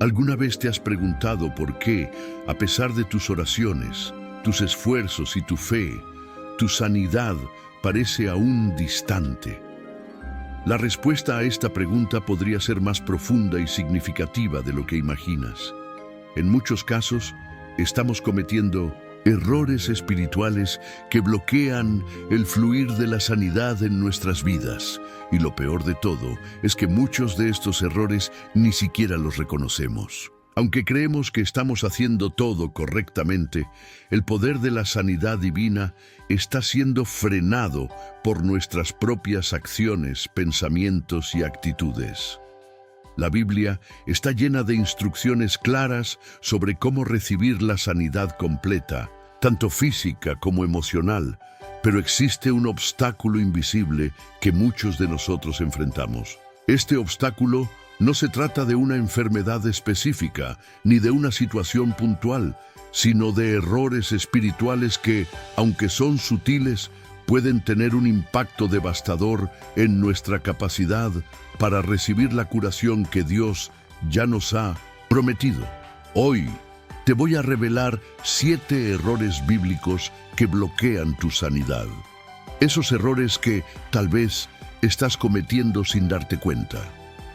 ¿Alguna vez te has preguntado por qué, a pesar de tus oraciones, tus esfuerzos y tu fe, tu sanidad parece aún distante? La respuesta a esta pregunta podría ser más profunda y significativa de lo que imaginas. En muchos casos, estamos cometiendo errores espirituales que bloquean el fluir de la sanidad en nuestras vidas. Y lo peor de todo es que muchos de estos errores ni siquiera los reconocemos. Aunque creemos que estamos haciendo todo correctamente, el poder de la sanidad divina está siendo frenado por nuestras propias acciones, pensamientos y actitudes. La Biblia está llena de instrucciones claras sobre cómo recibir la sanidad completa, tanto física como emocional, pero existe un obstáculo invisible que muchos de nosotros enfrentamos. Este obstáculo no se trata de una enfermedad específica ni de una situación puntual, sino de errores espirituales que, aunque son sutiles, pueden tener un impacto devastador en nuestra capacidad para recibir la curación que Dios ya nos ha prometido. Hoy te voy a revelar 7 errores bíblicos que bloquean tu sanidad. Esos errores que tal vez estás cometiendo sin darte cuenta.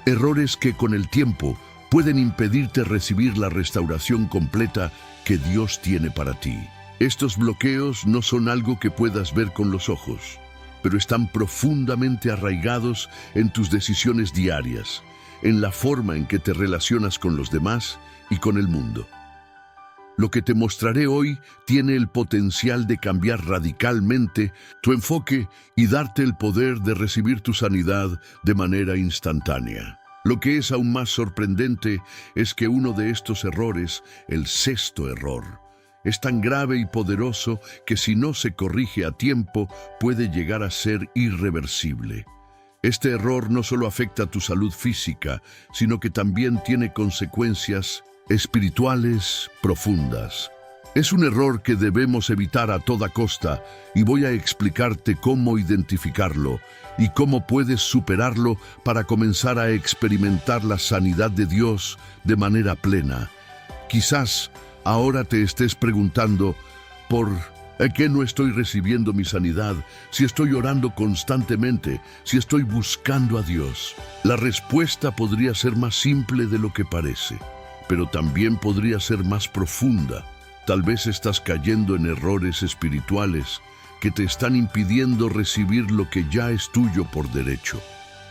Errores que con el tiempo pueden impedirte recibir la restauración completa que Dios tiene para ti. Estos bloqueos no son algo que puedas ver con los ojos, pero están profundamente arraigados en tus decisiones diarias, en la forma en que te relacionas con los demás y con el mundo. Lo que te mostraré hoy tiene el potencial de cambiar radicalmente tu enfoque y darte el poder de recibir tu sanidad de manera instantánea. Lo que es aún más sorprendente es que uno de estos errores, el 6º error, es tan grave y poderoso que si no se corrige a tiempo puede llegar a ser irreversible. Este error no solo afecta a tu salud física, sino que también tiene consecuencias espirituales profundas. Es un error que debemos evitar a toda costa y voy a explicarte cómo identificarlo y cómo puedes superarlo para comenzar a experimentar la sanidad de Dios de manera plena. Quizás ahora te estés preguntando ¿por qué no estoy recibiendo mi sanidad si estoy orando constantemente, si estoy buscando a Dios? La respuesta podría ser más simple de lo que parece, pero también podría ser más profunda. Tal vez estás cayendo en errores espirituales que te están impidiendo recibir lo que ya es tuyo por derecho.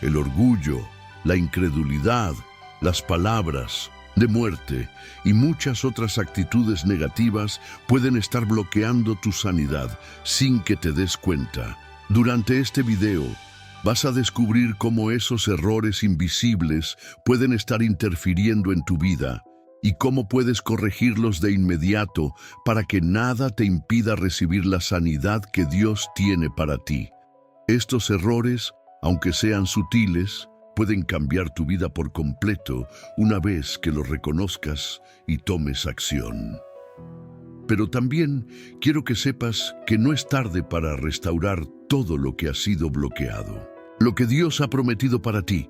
El orgullo, la incredulidad, las palabras de muerte y muchas otras actitudes negativas pueden estar bloqueando tu sanidad sin que te des cuenta. Durante este video vas a descubrir cómo esos errores invisibles pueden estar interfiriendo en tu vida y cómo puedes corregirlos de inmediato para que nada te impida recibir la sanidad que Dios tiene para ti. Estos errores, aunque sean sutiles, pueden cambiar tu vida por completo una vez que los reconozcas y tomes acción. Pero también quiero que sepas que no es tarde para restaurar todo lo que ha sido bloqueado. Lo que Dios ha prometido para ti,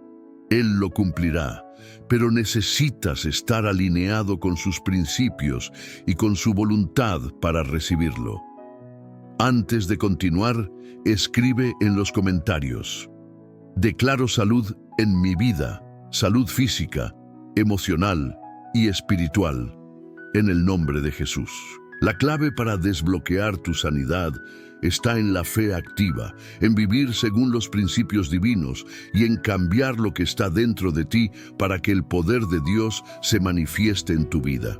Él lo cumplirá, pero necesitas estar alineado con sus principios y con su voluntad para recibirlo. Antes de continuar, escribe en los comentarios: declaro salud en mi vida, salud física, emocional y espiritual, en el nombre de Jesús. La clave para desbloquear tu sanidad está en la fe activa, en vivir según los principios divinos y en cambiar lo que está dentro de ti para que el poder de Dios se manifieste en tu vida.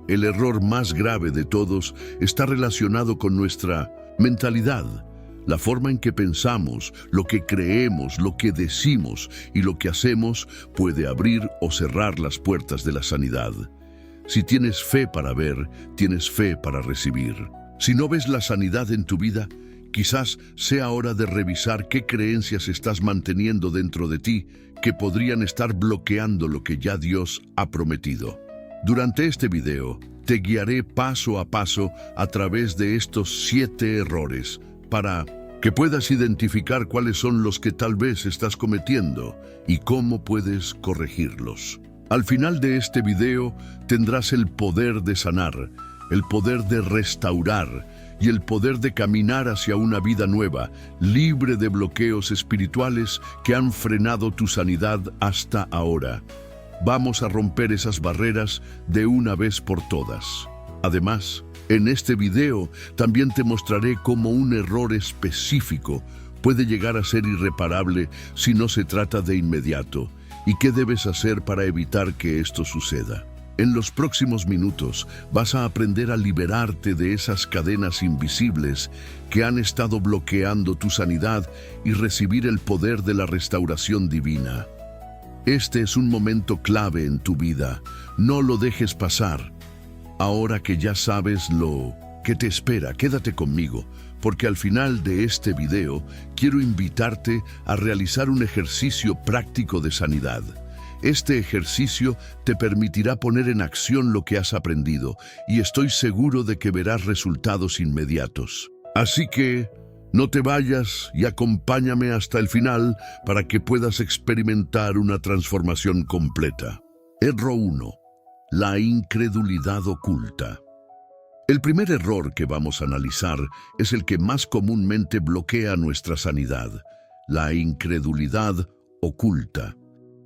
El error más grave de todos está relacionado con nuestra mentalidad. La forma en que pensamos, lo que creemos, lo que decimos y lo que hacemos puede abrir o cerrar las puertas de la sanidad. Si tienes fe para ver, tienes fe para recibir. Si no ves la sanidad en tu vida, quizás sea hora de revisar qué creencias estás manteniendo dentro de ti que podrían estar bloqueando lo que ya Dios ha prometido. Durante este video, te guiaré paso a paso a través de estos 7 errores para que puedas identificar cuáles son los que tal vez estás cometiendo y cómo puedes corregirlos. Al final de este video tendrás el poder de sanar, el poder de restaurar y el poder de caminar hacia una vida nueva, libre de bloqueos espirituales que han frenado tu sanidad hasta ahora. Vamos a romper esas barreras de una vez por todas. Además, en este video también te mostraré cómo un error específico puede llegar a ser irreparable si no se trata de inmediato, y qué debes hacer para evitar que esto suceda. En los próximos minutos vas a aprender a liberarte de esas cadenas invisibles que han estado bloqueando tu sanidad y recibir el poder de la restauración divina. Este es un momento clave en tu vida. No lo dejes pasar. Ahora que ya sabes lo que te espera, quédate conmigo, porque al final de este video quiero invitarte a realizar un ejercicio práctico de sanidad. Este ejercicio te permitirá poner en acción lo que has aprendido y estoy seguro de que verás resultados inmediatos. Así que no te vayas y acompáñame hasta el final para que puedas experimentar una transformación completa. Error 1. La incredulidad oculta. El primer error que vamos a analizar es el que más comúnmente bloquea nuestra sanidad: la incredulidad oculta.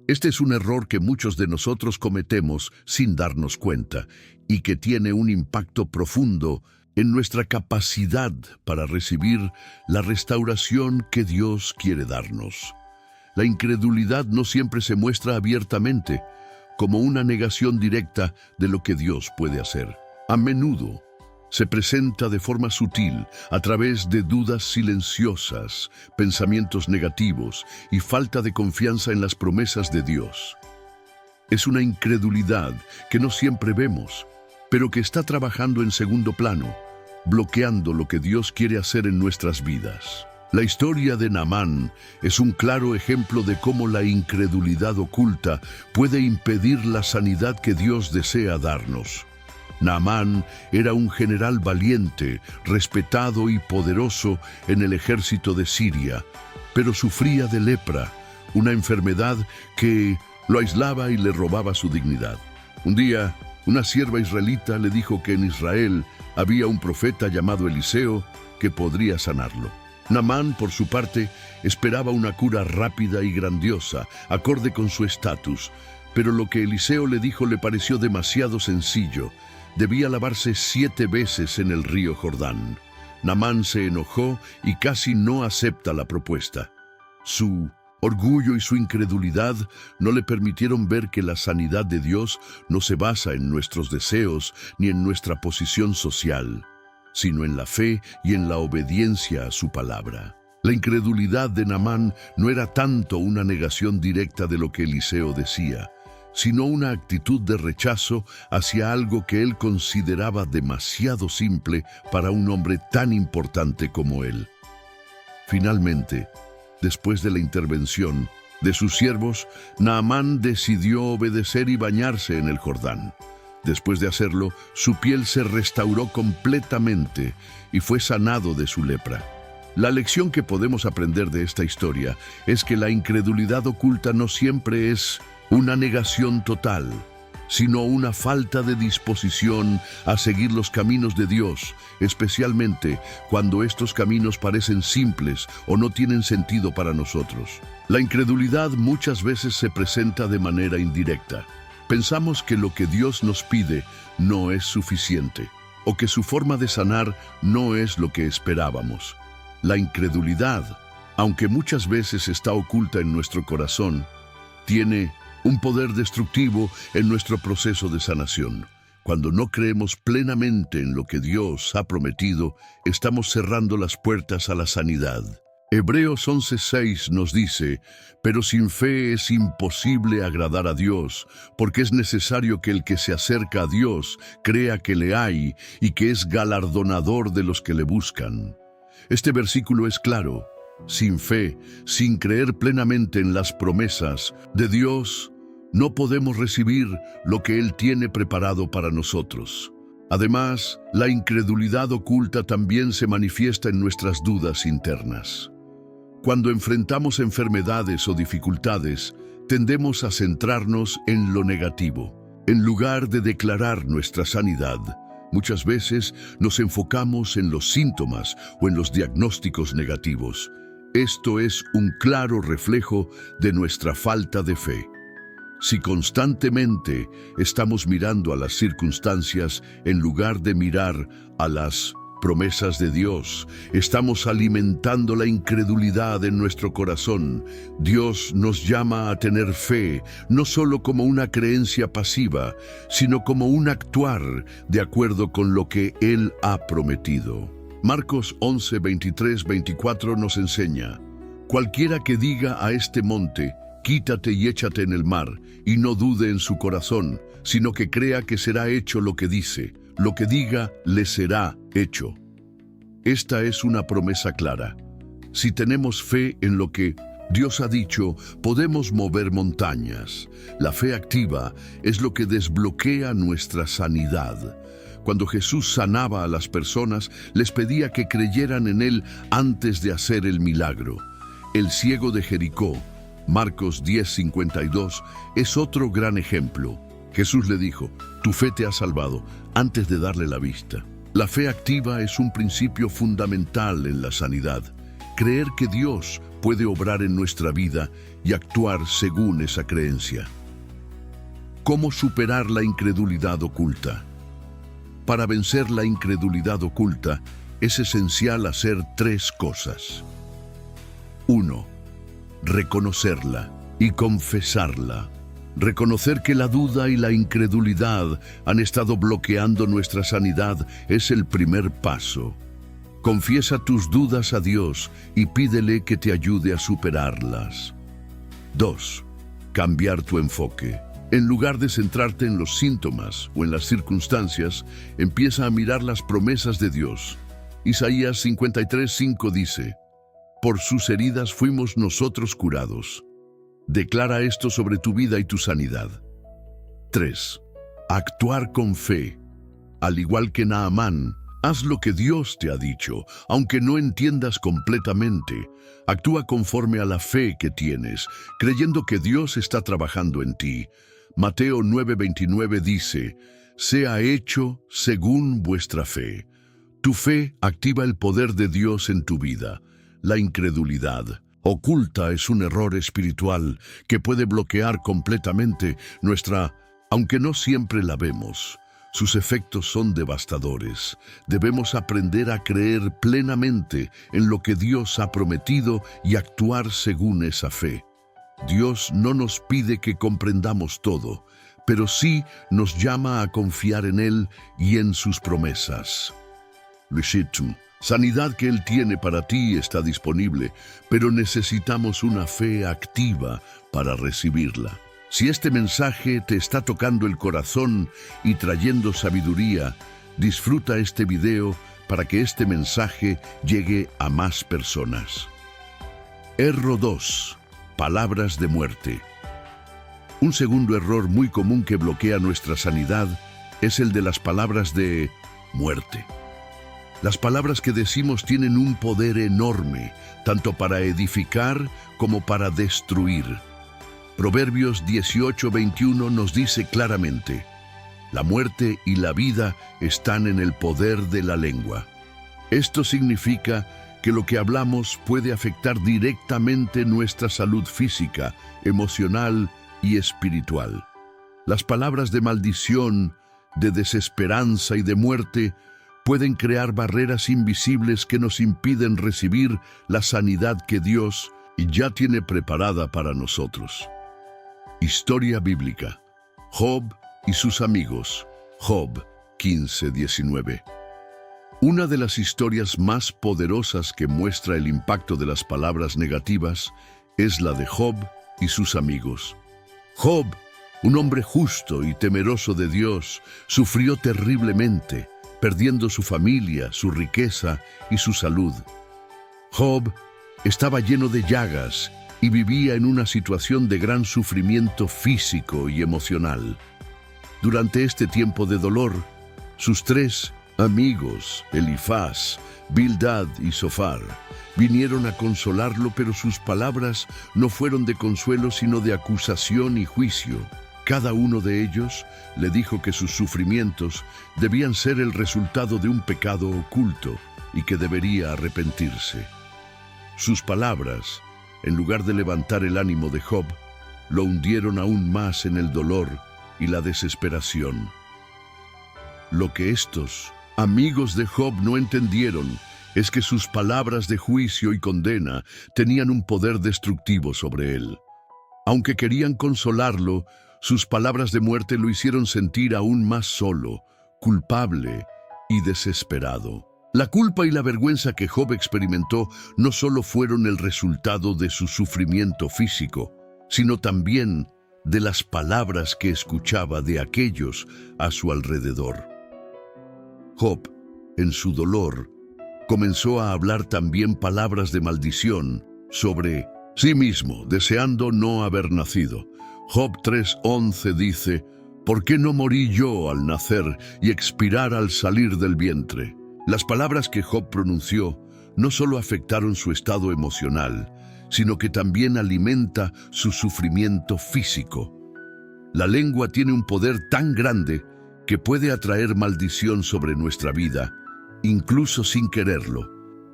Este es un error que muchos de nosotros cometemos sin darnos cuenta y que tiene un impacto profundo en nuestra capacidad para recibir la restauración que Dios quiere darnos. La incredulidad no siempre se muestra abiertamente, como una negación directa de lo que Dios puede hacer. A menudo se presenta de forma sutil a través de dudas silenciosas, pensamientos negativos y falta de confianza en las promesas de Dios. Es una incredulidad que no siempre vemos, pero que está trabajando en segundo plano, bloqueando lo que Dios quiere hacer en nuestras vidas. La historia de Naamán es un claro ejemplo de cómo la incredulidad oculta puede impedir la sanidad que Dios desea darnos. Naamán era un general valiente, respetado y poderoso en el ejército de Siria, pero sufría de lepra, una enfermedad que lo aislaba y le robaba su dignidad. Un día, una sierva israelita le dijo que en Israel había un profeta llamado Eliseo que podría sanarlo. Naamán, por su parte, esperaba una cura rápida y grandiosa, acorde con su estatus, pero lo que Eliseo le dijo le pareció demasiado sencillo. Debía lavarse 7 veces en el río Jordán. Naamán se enojó y casi no acepta la propuesta. Su orgullo y su incredulidad no le permitieron ver que la sanidad de Dios no se basa en nuestros deseos ni en nuestra posición social, sino en la fe y en la obediencia a su palabra. La incredulidad de Naamán no era tanto una negación directa de lo que Eliseo decía, sino una actitud de rechazo hacia algo que él consideraba demasiado simple para un hombre tan importante como él. Finalmente, después de la intervención de sus siervos, Naamán decidió obedecer y bañarse en el Jordán. Después de hacerlo, su piel se restauró completamente y fue sanado de su lepra. La lección que podemos aprender de esta historia es que la incredulidad oculta no siempre es una negación total, sino una falta de disposición a seguir los caminos de Dios, especialmente cuando estos caminos parecen simples o no tienen sentido para nosotros. La incredulidad muchas veces se presenta de manera indirecta. Pensamos que lo que Dios nos pide no es suficiente, o que su forma de sanar no es lo que esperábamos. La incredulidad, aunque muchas veces está oculta en nuestro corazón, tiene un poder destructivo en nuestro proceso de sanación. Cuando no creemos plenamente en lo que Dios ha prometido, estamos cerrando las puertas a la sanidad. Hebreos 11:6 nos dice: pero sin fe es imposible agradar a Dios, porque es necesario que el que se acerca a Dios crea que le hay y que es galardonador de los que le buscan. Este versículo es claro. Sin fe, sin creer plenamente en las promesas de Dios, no podemos recibir lo que Él tiene preparado para nosotros. Además, la incredulidad oculta también se manifiesta en nuestras dudas internas. Cuando enfrentamos enfermedades o dificultades, tendemos a centrarnos en lo negativo. En lugar de declarar nuestra sanidad, muchas veces nos enfocamos en los síntomas o en los diagnósticos negativos. Esto es un claro reflejo de nuestra falta de fe. Si constantemente estamos mirando a las circunstancias en lugar de mirar a las promesas de Dios, estamos alimentando la incredulidad en nuestro corazón. Dios nos llama a tener fe, no solo como una creencia pasiva, sino como un actuar de acuerdo con lo que Él ha prometido. Marcos 11, 23, 24 nos enseña: cualquiera que diga a este monte, quítate y échate en el mar, y no dude en su corazón, sino que crea que será hecho lo que dice, lo que diga le será hecho. Esta es una promesa clara. Si tenemos fe en lo que Dios ha dicho, podemos mover montañas. La fe activa es lo que desbloquea nuestra sanidad. Cuando Jesús sanaba a las personas, les pedía que creyeran en Él antes de hacer el milagro. El ciego de Jericó, Marcos 10:52, es otro gran ejemplo. Jesús le dijo: tu fe te ha salvado, antes de darle la vista. La fe activa es un principio fundamental en la sanidad. Creer que Dios puede obrar en nuestra vida y actuar según esa creencia. ¿Cómo superar la incredulidad oculta? Para vencer la incredulidad oculta, es esencial hacer 3 cosas. 1. Reconocerla y confesarla. Reconocer que la duda y la incredulidad han estado bloqueando nuestra sanidad es el primer paso. Confiesa tus dudas a Dios y pídele que te ayude a superarlas. 2. Cambiar tu enfoque. En lugar de centrarte en los síntomas o en las circunstancias, empieza a mirar las promesas de Dios. Isaías 53:5 dice: por sus heridas fuimos nosotros curados. Declara esto sobre tu vida y tu sanidad. 3. Actuar con fe. Al igual que Naamán, haz lo que Dios te ha dicho, aunque no entiendas completamente. Actúa conforme a la fe que tienes, creyendo que Dios está trabajando en ti. Mateo 9:29 dice: sea hecho según vuestra fe. Tu fe activa el poder de Dios en tu vida. La incredulidad oculta es un error espiritual que puede bloquear completamente aunque no siempre la vemos. Sus efectos son devastadores. Debemos aprender a creer plenamente en lo que Dios ha prometido y actuar según esa fe. Dios no nos pide que comprendamos todo, pero sí nos llama a confiar en Él y en sus promesas. Sanidad que Él tiene para ti está disponible, pero necesitamos una fe activa para recibirla. Si este mensaje te está tocando el corazón y trayendo sabiduría, disfruta este video para que este mensaje llegue a más personas. Error 2. Palabras de muerte. Un segundo error muy común que bloquea nuestra sanidad es el de las palabras de muerte. Las palabras que decimos tienen un poder enorme, tanto para edificar como para destruir. Proverbios 18:21 nos dice claramente: la muerte y la vida están en el poder de la lengua. Esto significa que lo que hablamos puede afectar directamente nuestra salud física, emocional y espiritual. Las palabras de maldición, de desesperanza y de muerte pueden crear barreras invisibles que nos impiden recibir la sanidad que Dios ya tiene preparada para nosotros. Historia bíblica. Job y sus amigos. Job 15:19. Una de las historias más poderosas que muestra el impacto de las palabras negativas es la de Job y sus amigos. Job, un hombre justo y temeroso de Dios, sufrió terriblemente, perdiendo su familia, su riqueza y su salud. Job estaba lleno de llagas y vivía en una situación de gran sufrimiento físico y emocional. Durante este tiempo de dolor, sus 3 amigos, Elifaz, Bildad y Zofar, vinieron a consolarlo, pero sus palabras no fueron de consuelo, sino de acusación y juicio. Cada uno de ellos le dijo que sus sufrimientos debían ser el resultado de un pecado oculto y que debería arrepentirse. Sus palabras, en lugar de levantar el ánimo de Job, lo hundieron aún más en el dolor y la desesperación. Lo que estos amigos de Job no entendieron es que sus palabras de juicio y condena tenían un poder destructivo sobre él. Aunque querían consolarlo, sus palabras de muerte lo hicieron sentir aún más solo, culpable y desesperado. La culpa y la vergüenza que Job experimentó no solo fueron el resultado de su sufrimiento físico, sino también de las palabras que escuchaba de aquellos a su alrededor. Job, en su dolor, comenzó a hablar también palabras de maldición sobre sí mismo, deseando no haber nacido. Job 3:11 dice: ¿por qué no morí yo al nacer y expirar al salir del vientre? Las palabras que Job pronunció no solo afectaron su estado emocional, sino que también alimenta su sufrimiento físico. La lengua tiene un poder tan grande que puede atraer maldición sobre nuestra vida, incluso sin quererlo.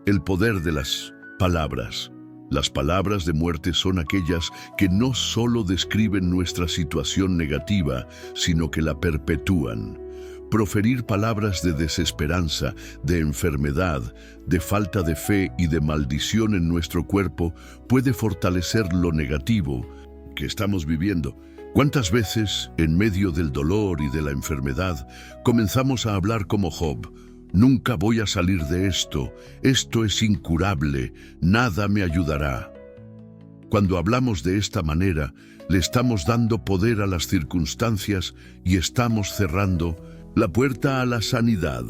El poder de las palabras. Las palabras de muerte son aquellas que no solo describen nuestra situación negativa, sino que la perpetúan. Proferir palabras de desesperanza, de enfermedad, de falta de fe y de maldición en nuestro cuerpo puede fortalecer lo negativo que estamos viviendo. ¿Cuántas veces, en medio del dolor y de la enfermedad, comenzamos a hablar como Job? Nunca voy a salir de esto es incurable, nada me ayudará. Cuando hablamos de esta manera, le estamos dando poder a las circunstancias y estamos cerrando la puerta a la sanidad.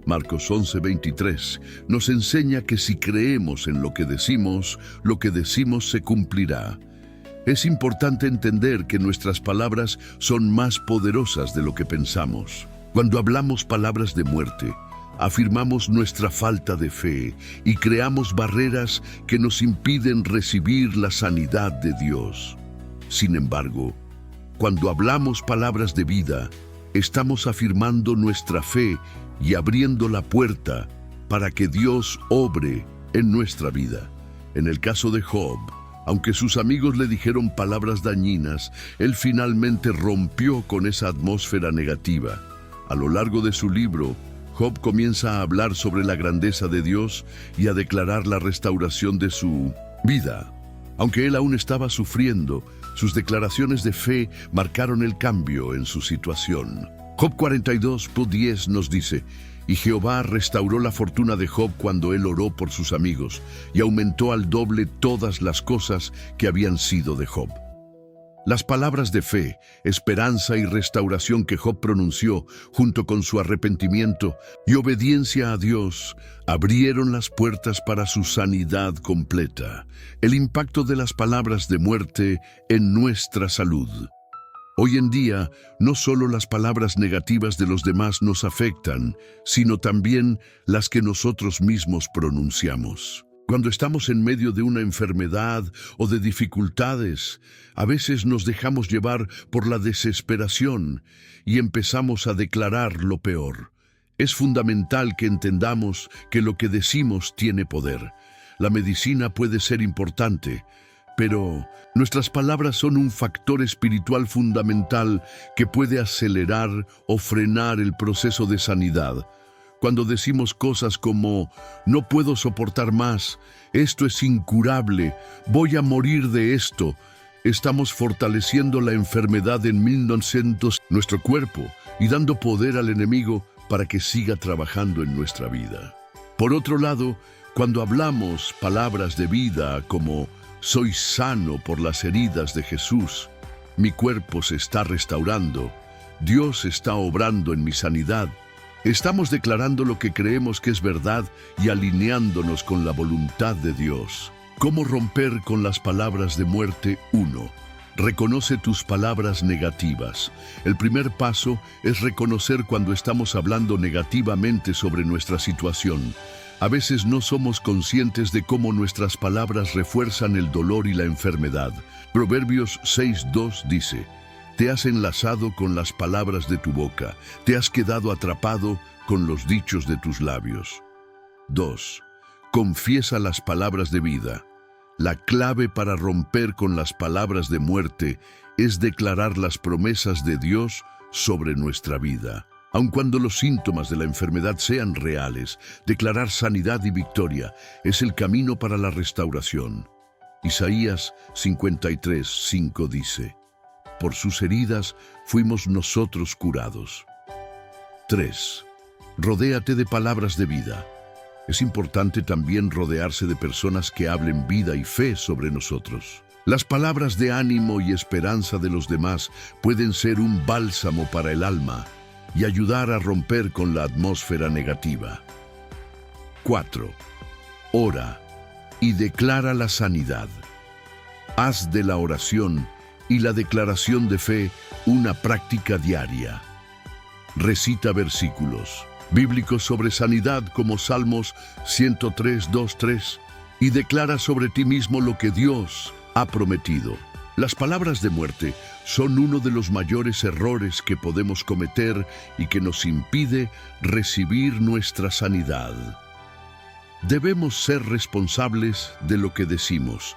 Marcos 11:23 nos enseña que si creemos en lo que decimos se cumplirá. Es importante entender que nuestras palabras son más poderosas de lo que pensamos. Cuando hablamos palabras de muerte, afirmamos nuestra falta de fe y creamos barreras que nos impiden recibir la sanidad de Dios. Sin embargo, cuando hablamos palabras de vida, estamos afirmando nuestra fe y abriendo la puerta para que Dios obre en nuestra vida. En el caso de Job, aunque sus amigos le dijeron palabras dañinas, él finalmente rompió con esa atmósfera negativa. A lo largo de su libro, Job comienza a hablar sobre la grandeza de Dios y a declarar la restauración de su vida. Aunque él aún estaba sufriendo, sus declaraciones de fe marcaron el cambio en su situación. Job 42:10 nos dice: y Jehová restauró la fortuna de Job cuando él oró por sus amigos, y aumentó al doble todas las cosas que habían sido de Job. Las palabras de fe, esperanza y restauración que Job pronunció, junto con su arrepentimiento y obediencia a Dios, abrieron las puertas para su sanidad completa. El impacto de las palabras de muerte en nuestra salud. Hoy en día, no solo las palabras negativas de los demás nos afectan, sino también las que nosotros mismos pronunciamos. Cuando estamos en medio de una enfermedad o de dificultades, a veces nos dejamos llevar por la desesperación y empezamos a declarar lo peor. Es fundamental que entendamos que lo que decimos tiene poder. La medicina puede ser importante, pero nuestras palabras son un factor espiritual fundamental que puede acelerar o frenar el proceso de sanidad. Cuando decimos cosas como: no puedo soportar más, esto es incurable, voy a morir de esto, estamos fortaleciendo la enfermedad en nuestro cuerpo y dando poder al enemigo para que siga trabajando en nuestra vida. Por otro lado, cuando hablamos palabras de vida como: soy sano por las heridas de Jesús, mi cuerpo se está restaurando, Dios está obrando en mi sanidad, estamos declarando lo que creemos que es verdad y alineándonos con la voluntad de Dios. ¿Cómo romper con las palabras de muerte? 1. Reconoce tus palabras negativas. El primer paso es reconocer cuando estamos hablando negativamente sobre nuestra situación. A veces no somos conscientes de cómo nuestras palabras refuerzan el dolor y la enfermedad. Proverbios 6:2 dice: te has enlazado con las palabras de tu boca, te has quedado atrapado con los dichos de tus labios. 2. Confiesa las palabras de vida. La clave para romper con las palabras de muerte es declarar las promesas de Dios sobre nuestra vida. Aun cuando los síntomas de la enfermedad sean reales, declarar sanidad y victoria es el camino para la restauración. Isaías 53:5 dice: por sus heridas fuimos nosotros curados. 3. Rodéate de palabras de vida. Es importante también rodearse de personas que hablen vida y fe sobre nosotros. Las palabras de ánimo y esperanza de los demás pueden ser un bálsamo para el alma y ayudar a romper con la atmósfera negativa. 4. Ora y declara la sanidad. Haz de la oración y la declaración de fe una práctica diaria. Recita versículos bíblicos sobre sanidad como Salmos 103:2-3 y declara sobre ti mismo lo que Dios ha prometido. Las palabras de muerte son uno de los mayores errores que podemos cometer y que nos impide recibir nuestra sanidad. Debemos ser responsables de lo que decimos,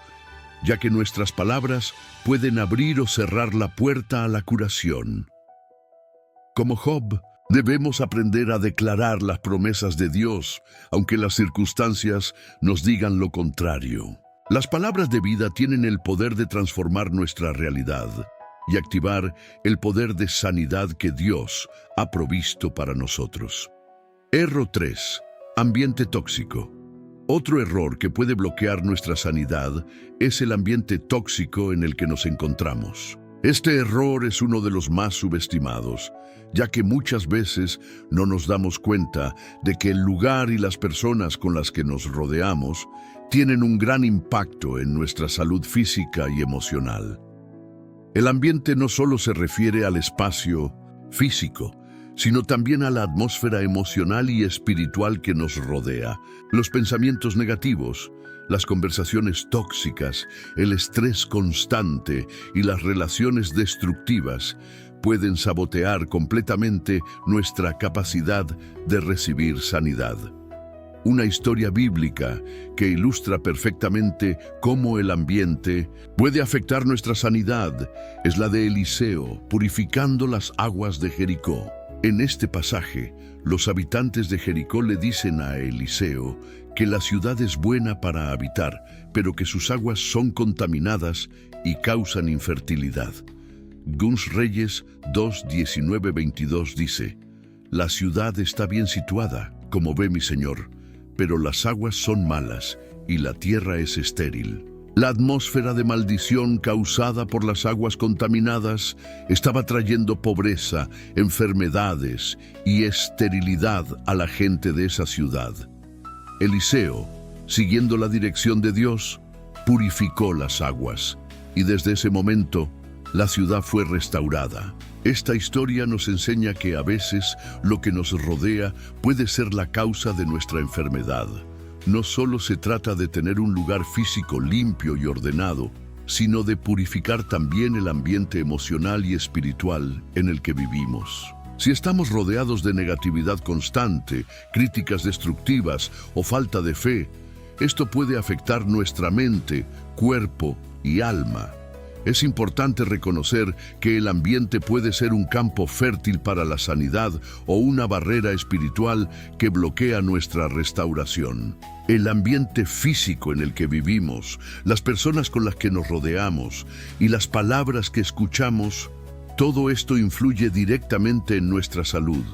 ya que nuestras palabras pueden abrir o cerrar la puerta a la curación. Como Job, debemos aprender a declarar las promesas de Dios, aunque las circunstancias nos digan lo contrario. Las palabras de vida tienen el poder de transformar nuestra realidad y activar el poder de sanidad que Dios ha provisto para nosotros. Error 3. Ambiente tóxico. Otro error que puede bloquear nuestra sanidad es el ambiente tóxico en el que nos encontramos. Este error es uno de los más subestimados, ya que muchas veces no nos damos cuenta de que el lugar y las personas con las que nos rodeamos tienen un gran impacto en nuestra salud física y emocional. El ambiente no solo se refiere al espacio físico, sino también a la atmósfera emocional y espiritual que nos rodea. Los pensamientos negativos, las conversaciones tóxicas, el estrés constante y las relaciones destructivas pueden sabotear completamente nuestra capacidad de recibir sanidad. Una historia bíblica que ilustra perfectamente cómo el ambiente puede afectar nuestra sanidad es la de Eliseo purificando las aguas de Jericó. En este pasaje, los habitantes de Jericó le dicen a Eliseo que la ciudad es buena para habitar, pero que sus aguas son contaminadas y causan infertilidad. Guns Reyes 2:19-22 dice: la ciudad está bien situada, como ve mi señor, pero las aguas son malas y la tierra es estéril. La atmósfera de maldición causada por las aguas contaminadas estaba trayendo pobreza, enfermedades y esterilidad a la gente de esa ciudad. Eliseo, siguiendo la dirección de Dios, purificó las aguas y desde ese momento la ciudad fue restaurada. Esta historia nos enseña que a veces lo que nos rodea puede ser la causa de nuestra enfermedad. No solo se trata de tener un lugar físico limpio y ordenado, sino de purificar también el ambiente emocional y espiritual en el que vivimos. Si estamos rodeados de negatividad constante, críticas destructivas o falta de fe, esto puede afectar nuestra mente, cuerpo y alma. Es importante reconocer que el ambiente puede ser un campo fértil para la sanidad o una barrera espiritual que bloquea nuestra restauración. El ambiente físico en el que vivimos, las personas con las que nos rodeamos y las palabras que escuchamos, todo esto influye directamente en nuestra salud.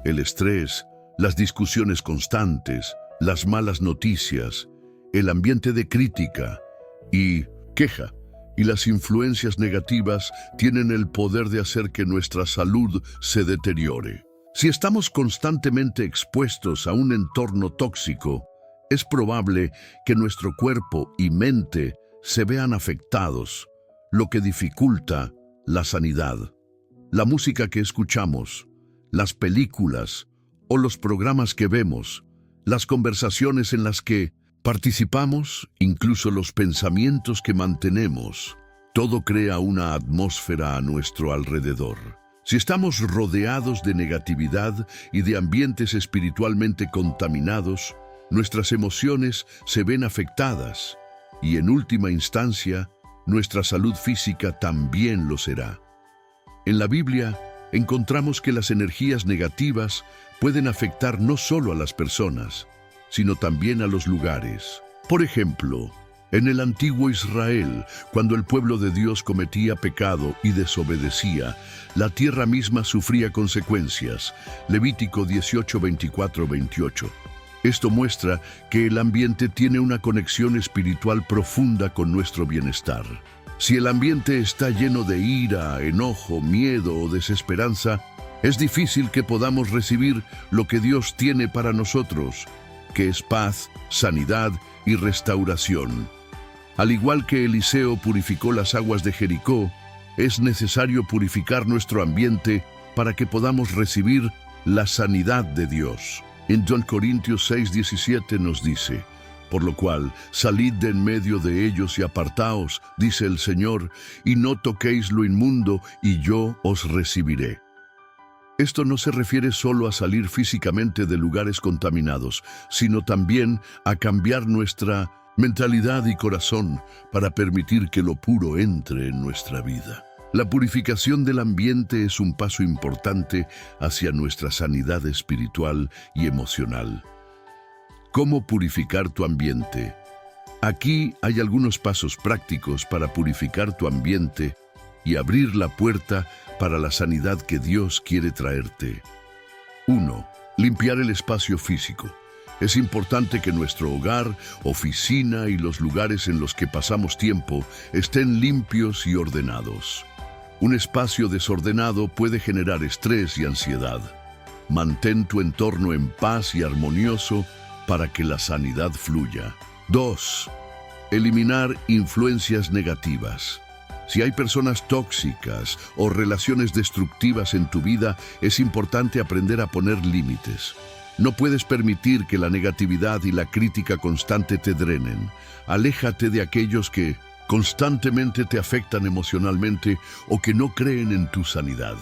El estrés, las discusiones constantes, las malas noticias, el ambiente de crítica y queja, y las influencias negativas tienen el poder de hacer que nuestra salud se deteriore. Si estamos constantemente expuestos a un entorno tóxico, es probable que nuestro cuerpo y mente se vean afectados. lo que dificulta la sanidad. La música que escuchamos, las películas o los programas que vemos, las conversaciones en las que participamos, incluso los pensamientos que mantenemos, todo crea una atmósfera a nuestro alrededor. Si estamos rodeados de negatividad y de ambientes espiritualmente contaminados, nuestras emociones se ven afectadas y, en última instancia, nuestra salud física también lo será. En la Biblia encontramos que las energías negativas pueden afectar no solo a las personas, sino también a los lugares. Por ejemplo, en el antiguo Israel, cuando el pueblo de Dios cometía pecado y desobedecía, la tierra misma sufría consecuencias. Levítico 18, 24, 28. Esto muestra que el ambiente tiene una conexión espiritual profunda con nuestro bienestar. Si el ambiente está lleno de ira, enojo, miedo o desesperanza, es difícil que podamos recibir lo que Dios tiene para nosotros, que es paz, sanidad y restauración. Al igual que Eliseo purificó las aguas de Jericó, es necesario purificar nuestro ambiente para que podamos recibir la sanidad de Dios. En 2 Corintios 6:17 nos dice: por lo cual, salid de en medio de ellos y apartaos, dice el Señor, y no toquéis lo inmundo, y yo os recibiré. Esto no se refiere solo a salir físicamente de lugares contaminados, sino también a cambiar nuestra mentalidad y corazón para permitir que lo puro entre en nuestra vida. La purificación del ambiente es un paso importante hacia nuestra sanidad espiritual y emocional. ¿Cómo purificar tu ambiente? Aquí hay algunos pasos prácticos para purificar tu ambiente y abrir la puerta para la sanidad que Dios quiere traerte. 1. Limpiar el espacio físico. Es importante que nuestro hogar, oficina y los lugares en los que pasamos tiempo estén limpios y ordenados. Un espacio desordenado puede generar estrés y ansiedad. Mantén tu entorno en paz y armonioso para que la sanidad fluya. 2. Eliminar influencias negativas. Si hay personas tóxicas o relaciones destructivas en tu vida, es importante aprender a poner límites. No puedes permitir que la negatividad y la crítica constante te drenen. Aléjate de aquellos que constantemente te afectan emocionalmente o que no creen en tu sanidad.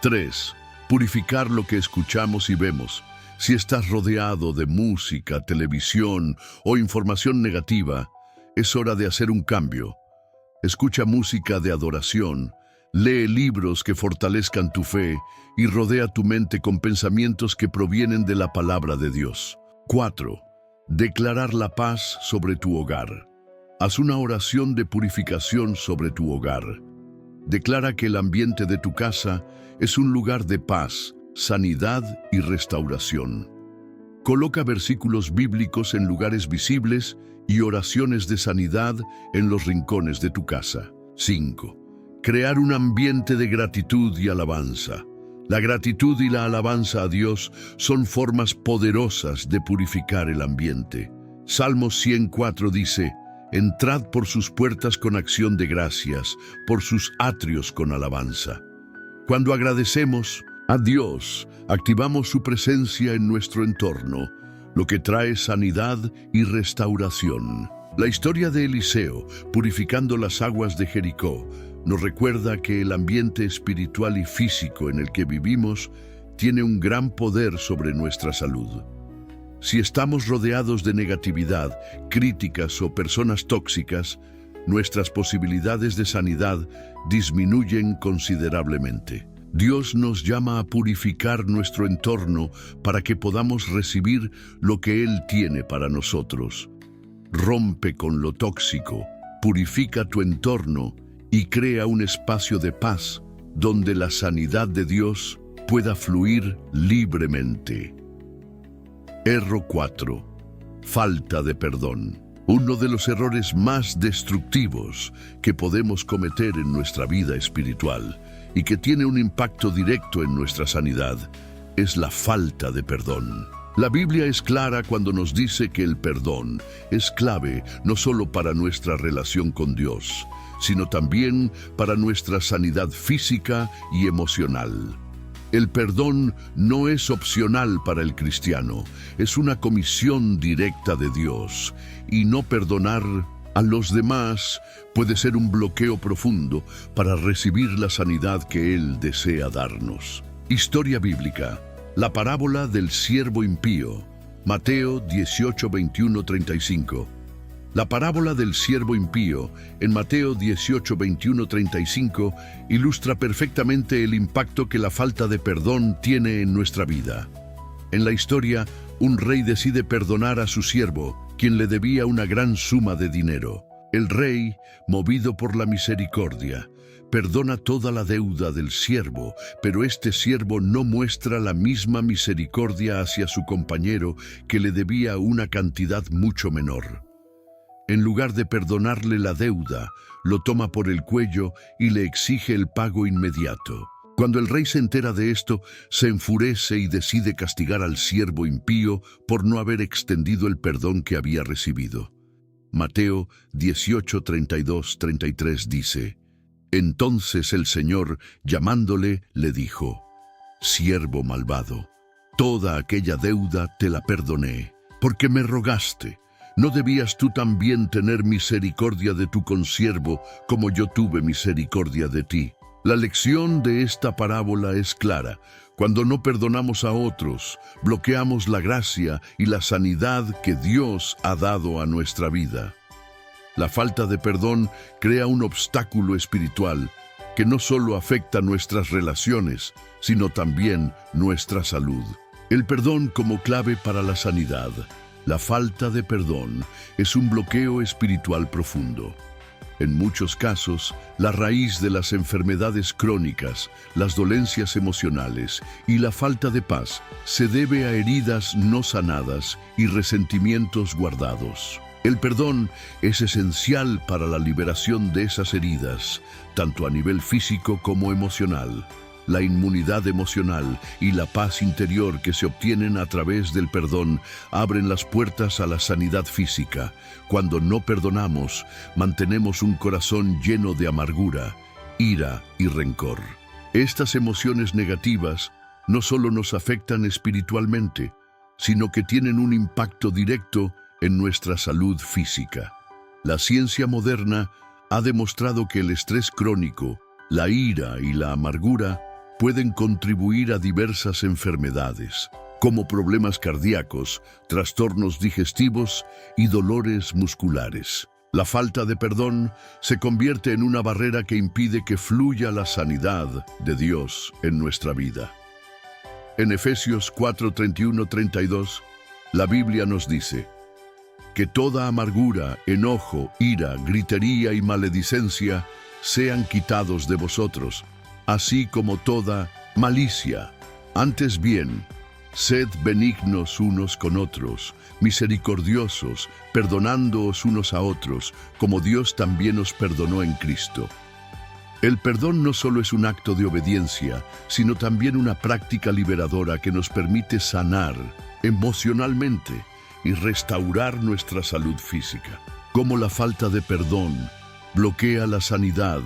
3. Purificar lo que escuchamos y vemos. Si estás rodeado de música, televisión o información negativa, es hora de hacer un cambio. Escucha música de adoración, lee libros que fortalezcan tu fe y rodea tu mente con pensamientos que provienen de la palabra de Dios. 4. Declarar la paz sobre tu hogar. Haz una oración de purificación sobre tu hogar. Declara que el ambiente de tu casa es un lugar de paz, sanidad y restauración. Coloca versículos bíblicos en lugares visibles y oraciones de sanidad en los rincones de tu casa. 5. Crear un ambiente de gratitud y alabanza. La gratitud y la alabanza a Dios son formas poderosas de purificar el ambiente. Salmos 104 dice: entrad por sus puertas con acción de gracias, por sus atrios con alabanza. Cuando agradecemos a Dios, activamos su presencia en nuestro entorno, lo que trae sanidad y restauración. La historia de Eliseo, purificando las aguas de Jericó, nos recuerda que el ambiente espiritual y físico en el que vivimos tiene un gran poder sobre nuestra salud. Si estamos rodeados de negatividad, críticas o personas tóxicas, nuestras posibilidades de sanidad disminuyen considerablemente. Dios nos llama a purificar nuestro entorno para que podamos recibir lo que Él tiene para nosotros. Rompe con lo tóxico, purifica tu entorno y crea un espacio de paz donde la sanidad de Dios pueda fluir libremente. Error 4. Falta de perdón. Uno de los errores más destructivos que podemos cometer en nuestra vida espiritual y que tiene un impacto directo en nuestra sanidad es la falta de perdón. La Biblia es clara cuando nos dice que el perdón es clave no solo para nuestra relación con Dios, sino también para nuestra sanidad física y emocional. El perdón no es opcional para el cristiano, es una comisión directa de Dios, y no perdonar a los demás puede ser un bloqueo profundo para recibir la sanidad que Él desea darnos. Historia bíblica. La parábola del siervo impío. Mateo 18, 21, 35. La parábola del siervo impío en Mateo 18, 21, 35 ilustra perfectamente el impacto que la falta de perdón tiene en nuestra vida. En la historia, un rey decide perdonar a su siervo, quien le debía una gran suma de dinero. El rey, movido por la misericordia, perdona toda la deuda del siervo, pero este siervo no muestra la misma misericordia hacia su compañero que le debía una cantidad mucho menor. En lugar de perdonarle la deuda, lo toma por el cuello y le exige el pago inmediato. Cuando el rey se entera de esto, se enfurece y decide castigar al siervo impío por no haber extendido el perdón que había recibido. Mateo 18, 32, 33 dice: Entonces el Señor, llamándole, le dijo: Siervo malvado, toda aquella deuda te la perdoné, porque me rogaste. ¿No debías tú también tener misericordia de tu consiervo, como yo tuve misericordia de ti? La lección de esta parábola es clara. Cuando no perdonamos a otros, bloqueamos la gracia y la sanidad que Dios ha dado a nuestra vida. La falta de perdón crea un obstáculo espiritual que no solo afecta nuestras relaciones, sino también nuestra salud. El perdón como clave para la sanidad. La falta de perdón es un bloqueo espiritual profundo. En muchos casos, la raíz de las enfermedades crónicas, las dolencias emocionales y la falta de paz se debe a heridas no sanadas y resentimientos guardados. El perdón es esencial para la liberación de esas heridas, tanto a nivel físico como emocional. La inmunidad emocional y la paz interior que se obtienen a través del perdón abren las puertas a la sanidad física. Cuando no perdonamos, mantenemos un corazón lleno de amargura, ira y rencor. Estas emociones negativas no solo nos afectan espiritualmente, sino que tienen un impacto directo en nuestra salud física. La ciencia moderna ha demostrado que el estrés crónico, la ira y la amargura pueden contribuir a diversas enfermedades, como problemas cardíacos, trastornos digestivos y dolores musculares. La falta de perdón se convierte en una barrera que impide que fluya la sanidad de Dios en nuestra vida. En Efesios 4, 31, 32, la Biblia nos dice: que toda amargura, enojo, ira, gritería y maledicencia sean quitados de vosotros, así como toda malicia. Antes bien, sed benignos unos con otros, misericordiosos, perdonándoos unos a otros, como Dios también os perdonó en Cristo. El perdón no solo es un acto de obediencia, sino también una práctica liberadora que nos permite sanar emocionalmente y restaurar nuestra salud física. Como la falta de perdón bloquea la sanidad.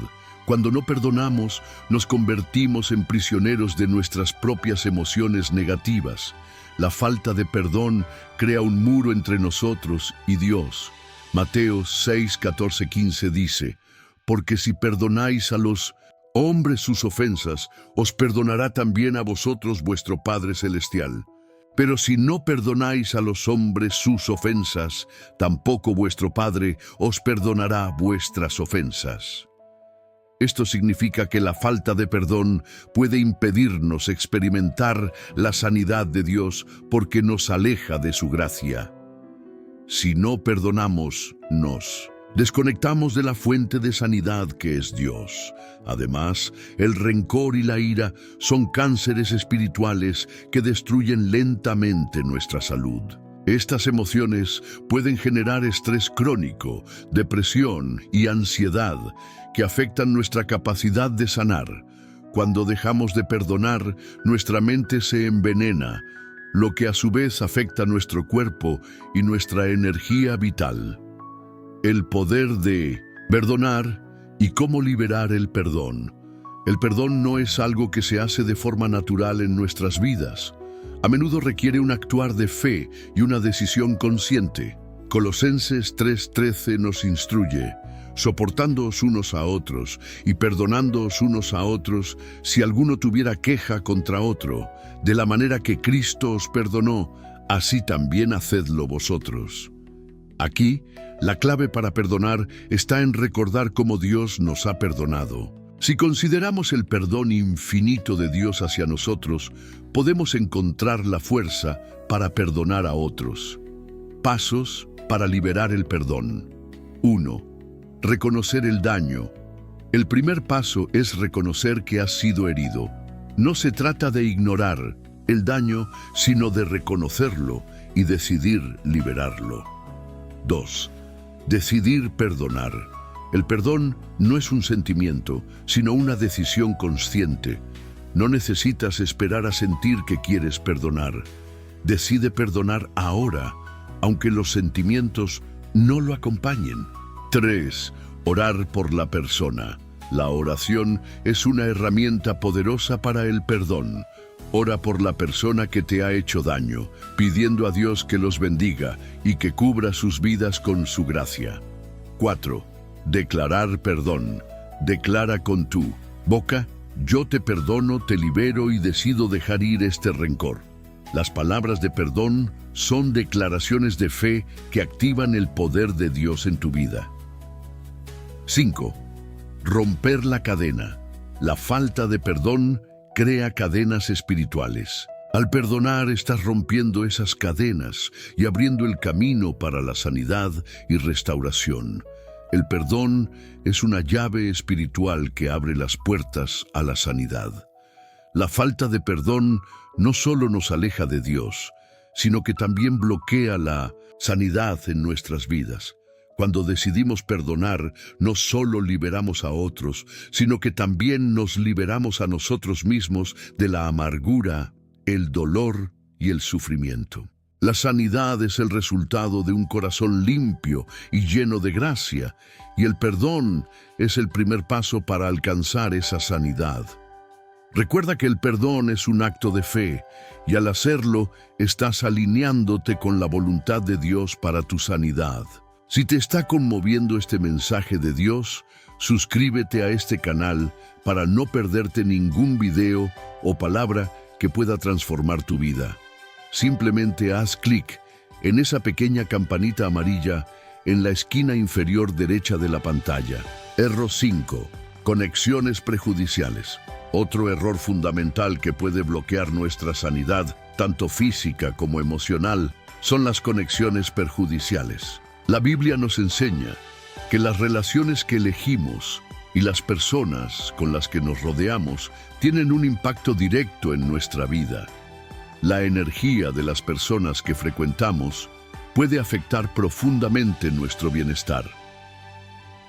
Cuando no perdonamos, nos convertimos en prisioneros de nuestras propias emociones negativas. La falta de perdón crea un muro entre nosotros y Dios. Mateo 6, 14, 15 dice: porque si perdonáis a los hombres sus ofensas, os perdonará también a vosotros vuestro Padre Celestial. Pero si no perdonáis a los hombres sus ofensas, tampoco vuestro Padre os perdonará vuestras ofensas. Esto significa que la falta de perdón puede impedirnos experimentar la sanidad de Dios porque nos aleja de su gracia. Si no perdonamos, nos desconectamos de la fuente de sanidad que es Dios. Además, el rencor y la ira son cánceres espirituales que destruyen lentamente nuestra salud. Estas emociones pueden generar estrés crónico, depresión y ansiedad que afectan nuestra capacidad de sanar. Cuando dejamos de perdonar, nuestra mente se envenena, lo que a su vez afecta nuestro cuerpo y nuestra energía vital. El poder de perdonar ¿Y cómo liberar el perdón? El perdón no es algo que se hace de forma natural en nuestras vidas. A menudo requiere un actuar de fe y una decisión consciente. Colosenses 3:13 nos instruye: soportándoos unos a otros y perdonándoos unos a otros si alguno tuviera queja contra otro, de la manera que Cristo os perdonó, así también hacedlo vosotros. Aquí, la clave para perdonar está en recordar cómo Dios nos ha perdonado. Si consideramos el perdón infinito de Dios hacia nosotros, podemos encontrar la fuerza para perdonar a otros. Pasos para liberar el perdón. 1. Reconocer el daño. El primer paso es reconocer que has sido herido. No se trata de ignorar el daño, sino de reconocerlo y decidir liberarlo. 2. Decidir perdonar. El perdón no es un sentimiento, sino una decisión consciente. No necesitas esperar a sentir que quieres perdonar. Decide perdonar ahora, aunque los sentimientos no lo acompañen. 3. Orar por la persona. La oración es una herramienta poderosa para el perdón. Ora por la persona que te ha hecho daño, pidiendo a Dios que los bendiga y que cubra sus vidas con su gracia. 4. Declarar perdón. Declara con tu boca: yo te perdono, te libero y decido dejar ir este rencor. Las palabras de perdón son declaraciones de fe que activan el poder de Dios en tu vida. 5. Romper la cadena. La falta de perdón crea cadenas espirituales. Al perdonar estás rompiendo esas cadenas y abriendo el camino para la sanidad y restauración. El perdón es una llave espiritual que abre las puertas a la sanidad. La falta de perdón no solo nos aleja de Dios, sino que también bloquea la sanidad en nuestras vidas. Cuando decidimos perdonar, no solo liberamos a otros, sino que también nos liberamos a nosotros mismos de la amargura, el dolor y el sufrimiento. La sanidad es el resultado de un corazón limpio y lleno de gracia, y el perdón es el primer paso para alcanzar esa sanidad. Recuerda que el perdón es un acto de fe, y al hacerlo estás alineándote con la voluntad de Dios para tu sanidad. Si te está conmoviendo este mensaje de Dios, suscríbete a este canal para no perderte ningún video o palabra que pueda transformar tu vida. Simplemente haz clic en esa pequeña campanita amarilla en la esquina inferior derecha de la pantalla. Error 5. Conexiones prejudiciales. Otro error fundamental que puede bloquear nuestra sanidad, tanto física como emocional, son las conexiones perjudiciales. La Biblia nos enseña que las relaciones que elegimos y las personas con las que nos rodeamos tienen un impacto directo en nuestra vida. La energía de las personas que frecuentamos puede afectar profundamente nuestro bienestar.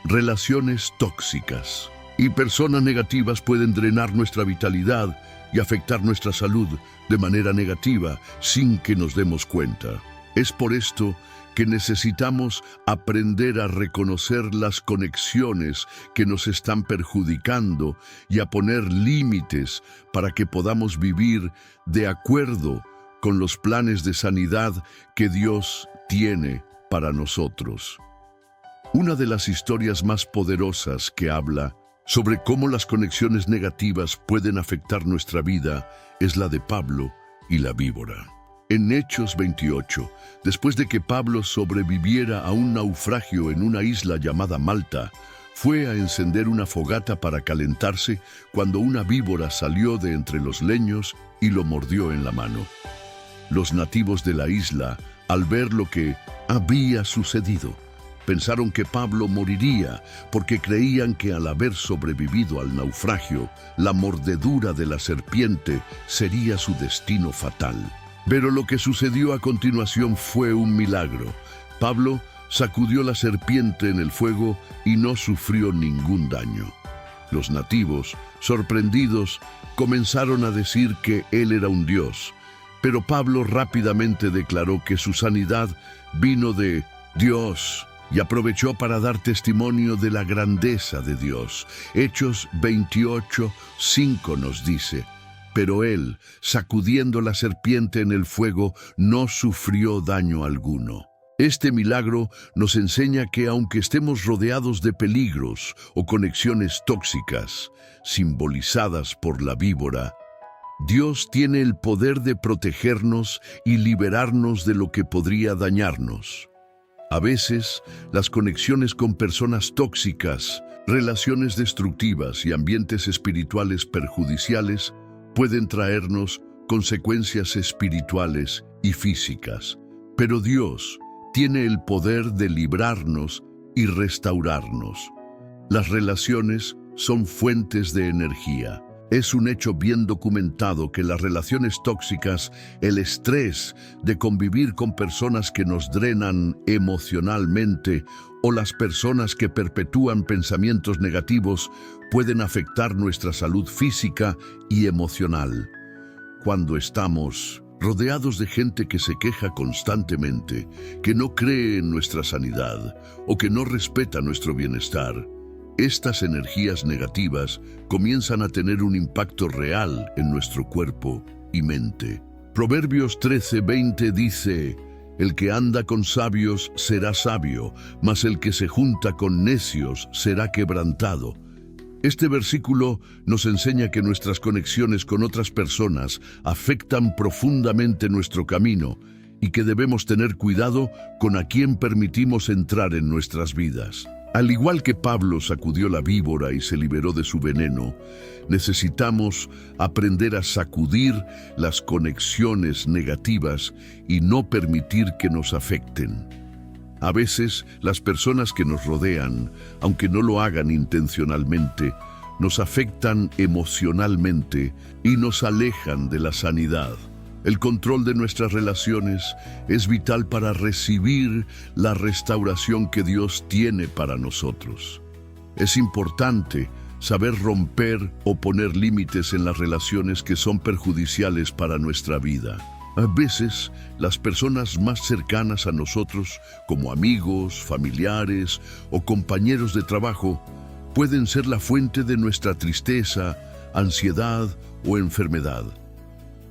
Relaciones tóxicas y personas negativas pueden drenar nuestra vitalidad y afectar nuestra salud de manera negativa sin que nos demos cuenta. Es por esto que necesitamos aprender a reconocer las conexiones que nos están perjudicando y a poner límites para que podamos vivir de acuerdo con los planes de sanidad que Dios tiene para nosotros. Una de las historias más poderosas que habla sobre cómo las conexiones negativas pueden afectar nuestra vida es la de Pablo y la víbora. En Hechos 28, después de que Pablo sobreviviera a un naufragio en una isla llamada Malta, fue a encender una fogata para calentarse cuando una víbora salió de entre los leños y lo mordió en la mano. Los nativos de la isla, al ver lo que había sucedido, pensaron que Pablo moriría porque creían que al haber sobrevivido al naufragio, la mordedura de la serpiente sería su destino fatal. Pero lo que sucedió a continuación fue un milagro. Pablo sacudió la serpiente en el fuego y no sufrió ningún daño. Los nativos, sorprendidos, comenzaron a decir que él era un dios, pero Pablo rápidamente declaró que su sanidad vino de Dios y aprovechó para dar testimonio de la grandeza de Dios. Hechos 28:5 nos dice: pero él, sacudiendo la serpiente en el fuego, no sufrió daño alguno. Este milagro nos enseña que aunque estemos rodeados de peligros o conexiones tóxicas, simbolizadas por la víbora, Dios tiene el poder de protegernos y liberarnos de lo que podría dañarnos. A veces, las conexiones con personas tóxicas, relaciones destructivas y ambientes espirituales perjudiciales pueden traernos consecuencias espirituales y físicas. Pero Dios tiene el poder de librarnos y restaurarnos. Las relaciones son fuentes de energía. Es un hecho bien documentado que las relaciones tóxicas, el estrés de convivir con personas que nos drenan emocionalmente o las personas que perpetúan pensamientos negativos pueden afectar nuestra salud física y emocional. Cuando estamos rodeados de gente que se queja constantemente, que no cree en nuestra sanidad o que no respeta nuestro bienestar, estas energías negativas comienzan a tener un impacto real en nuestro cuerpo y mente. Proverbios 13:20 dice: el que anda con sabios será sabio, mas el que se junta con necios será quebrantado. Este versículo nos enseña que nuestras conexiones con otras personas afectan profundamente nuestro camino y que debemos tener cuidado con a quién permitimos entrar en nuestras vidas. Al igual que Pablo sacudió la víbora y se liberó de su veneno, necesitamos aprender a sacudir las conexiones negativas y no permitir que nos afecten. A veces, las personas que nos rodean, aunque no lo hagan intencionalmente, nos afectan emocionalmente y nos alejan de la sanidad. El control de nuestras relaciones es vital para recibir la restauración que Dios tiene para nosotros. Es importante saber romper o poner límites en las relaciones que son perjudiciales para nuestra vida. A veces, las personas más cercanas a nosotros, como amigos, familiares o compañeros de trabajo, pueden ser la fuente de nuestra tristeza, ansiedad o enfermedad.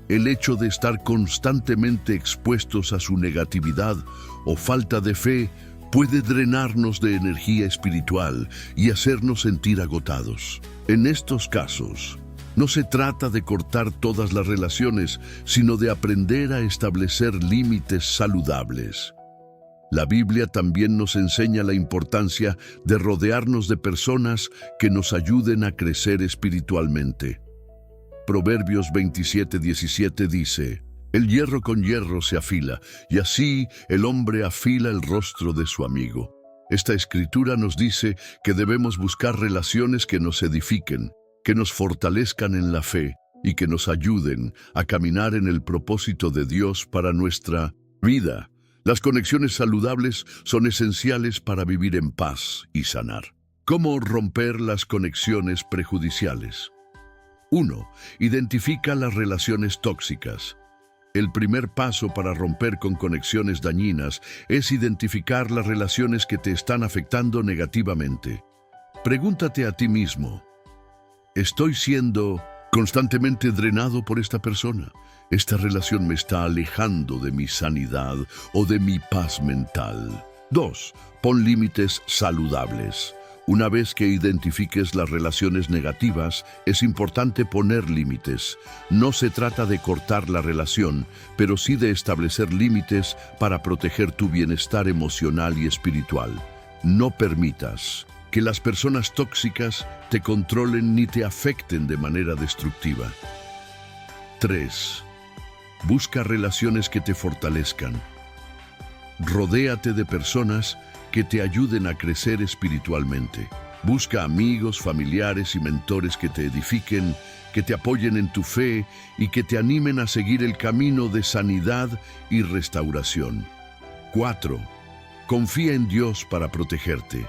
El hecho de estar constantemente expuestos a su negatividad o falta de fe puede drenarnos de energía espiritual y hacernos sentir agotados. En estos casos, no se trata de cortar todas las relaciones, sino de aprender a establecer límites saludables. La Biblia también nos enseña la importancia de rodearnos de personas que nos ayuden a crecer espiritualmente. Proverbios 27:17 dice: el hierro con hierro se afila, y así el hombre afila el rostro de su amigo. Esta escritura nos dice que debemos buscar relaciones que nos edifiquen, que nos fortalezcan en la fe y que nos ayuden a caminar en el propósito de Dios para nuestra vida. Las conexiones saludables son esenciales para vivir en paz y sanar. ¿Cómo romper las conexiones prejudiciales? 1. Identifica las relaciones tóxicas. El primer paso para romper con conexiones dañinas es identificar las relaciones que te están afectando negativamente. Pregúntate a ti mismo: ¿estoy siendo constantemente drenado por esta persona? ¿Esta relación me está alejando de mi sanidad o de mi paz mental? 2. Pon límites saludables. Una vez que identifiques las relaciones negativas, es importante poner límites. No se trata de cortar la relación, pero sí de establecer límites para proteger tu bienestar emocional y espiritual. No permitas que las personas tóxicas te controlen ni te afecten de manera destructiva. 3. Busca relaciones que te fortalezcan. Rodéate de personas que te ayuden a crecer espiritualmente. Busca amigos, familiares y mentores que te edifiquen, que te apoyen en tu fe y que te animen a seguir el camino de sanidad y restauración. 4. Confía en Dios para protegerte.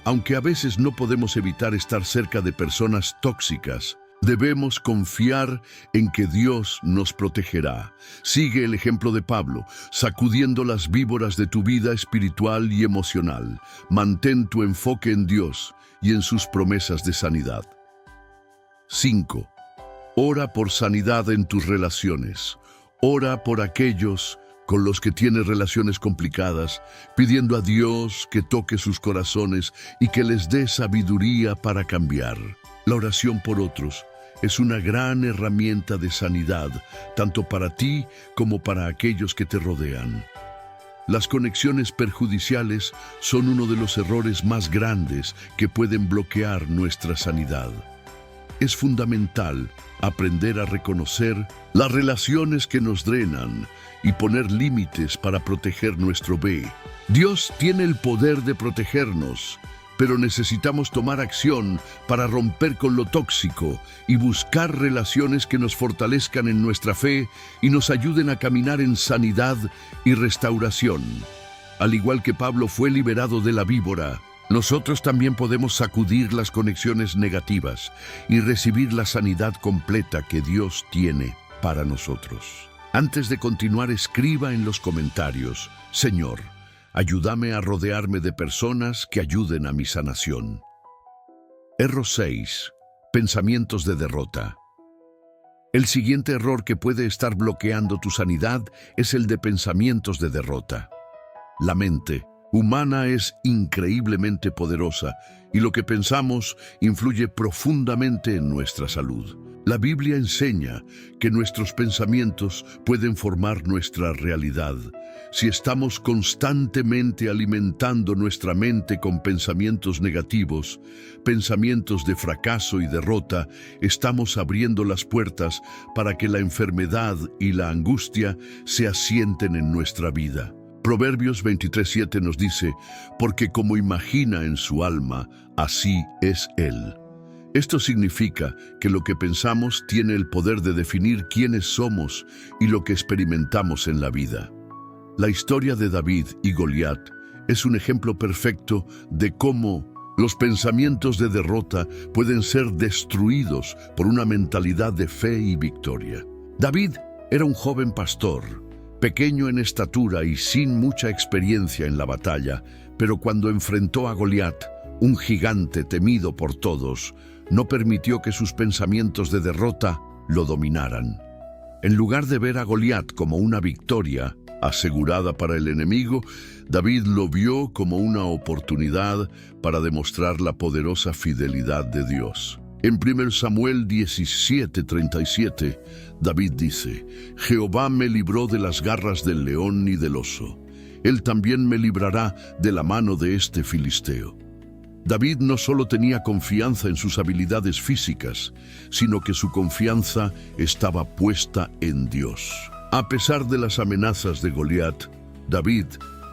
Aunque a veces no podemos evitar estar cerca de personas tóxicas, Debemos confiar en que Dios nos protegerá. Sigue el ejemplo de Pablo, sacudiendo las víboras de tu vida espiritual y emocional. Mantén tu enfoque en Dios y en sus promesas de sanidad. 5. Ora por sanidad en tus relaciones. Ora por aquellos con los que tienes relaciones complicadas, pidiendo a Dios que toque sus corazones y que les dé sabiduría para cambiar. La oración por otros es una gran herramienta de sanidad, tanto para ti como para aquellos que te rodean. Las conexiones perjudiciales son uno de los errores más grandes que pueden bloquear nuestra sanidad. Es fundamental aprender a reconocer las relaciones que nos drenan y poner límites para proteger nuestro bé. Dios tiene el poder de protegernos, pero necesitamos tomar acción para romper con lo tóxico y buscar relaciones que nos fortalezcan en nuestra fe y nos ayuden a caminar en sanidad y restauración. Al igual que Pablo fue liberado de la víbora, nosotros también podemos sacudir las conexiones negativas y recibir la sanidad completa que Dios tiene para nosotros. Antes de continuar, escriba en los comentarios: Señor, ayúdame a rodearme de personas que ayuden a mi sanación. Error 6. Pensamientos de derrota. El siguiente error que puede estar bloqueando tu sanidad es el de pensamientos de derrota. La mente humana es increíblemente poderosa y lo que pensamos influye profundamente en nuestra salud. La Biblia enseña que nuestros pensamientos pueden formar nuestra realidad. Si estamos constantemente alimentando nuestra mente con pensamientos negativos, pensamientos de fracaso y derrota, estamos abriendo las puertas para que la enfermedad y la angustia se asienten en nuestra vida. Proverbios 23:7 nos dice: porque como imagina en su alma, así es él. Esto significa que lo que pensamos tiene el poder de definir quiénes somos y lo que experimentamos en la vida. La historia de David y Goliat es un ejemplo perfecto de cómo los pensamientos de derrota pueden ser destruidos por una mentalidad de fe y victoria. David era un joven pastor, pequeño en estatura y sin mucha experiencia en la batalla, pero cuando enfrentó a Goliat, un gigante temido por todos, no permitió que sus pensamientos de derrota lo dominaran. En lugar de ver a Goliat como una victoria asegurada para el enemigo, David lo vio como una oportunidad para demostrar la poderosa fidelidad de Dios. En 1 Samuel 17:37, David dice: Jehová me libró de las garras del león y del oso. Él también me librará de la mano de este filisteo. David no solo tenía confianza en sus habilidades físicas, sino que su confianza estaba puesta en Dios. A pesar de las amenazas de Goliat, David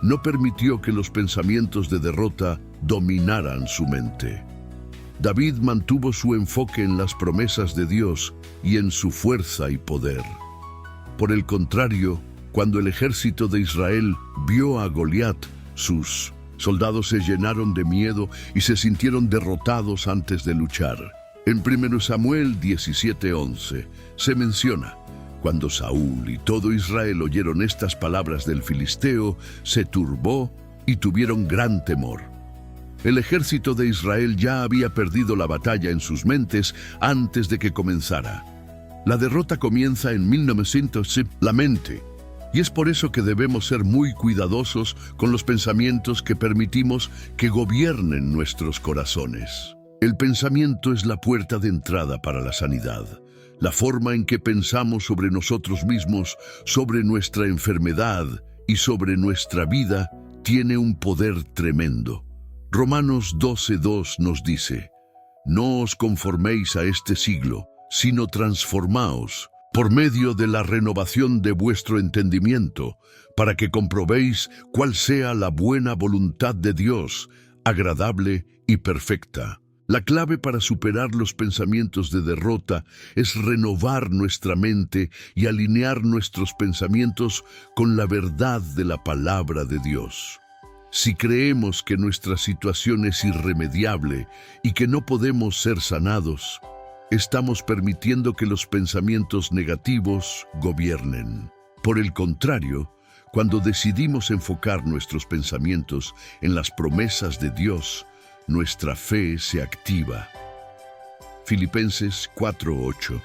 no permitió que los pensamientos de derrota dominaran su mente. David mantuvo su enfoque en las promesas de Dios y en su fuerza y poder. Por el contrario, cuando el ejército de Israel vio a Goliat, sus soldados se llenaron de miedo y se sintieron derrotados antes de luchar. En 1 Samuel 17:11 se menciona: cuando Saúl y todo Israel oyeron estas palabras del filisteo, se turbó y tuvieron gran temor. El ejército de Israel ya había perdido la batalla en sus mentes antes de que comenzara. La derrota comienza en 1900, la mente. Y es por eso que debemos ser muy cuidadosos con los pensamientos que permitimos que gobiernen nuestros corazones. El pensamiento es la puerta de entrada para la sanidad. La forma en que pensamos sobre nosotros mismos, sobre nuestra enfermedad y sobre nuestra vida tiene un poder tremendo. Romanos 12:2 nos dice: no os conforméis a este siglo, sino transformaos por medio de la renovación de vuestro entendimiento, para que comprobéis cuál sea la buena voluntad de Dios, agradable y perfecta. La clave para superar los pensamientos de derrota es renovar nuestra mente y alinear nuestros pensamientos con la verdad de la palabra de Dios. Si creemos que nuestra situación es irremediable y que no podemos ser sanados, estamos permitiendo que los pensamientos negativos gobiernen. Por el contrario, cuando decidimos enfocar nuestros pensamientos en las promesas de Dios, nuestra fe se activa. Filipenses 4:8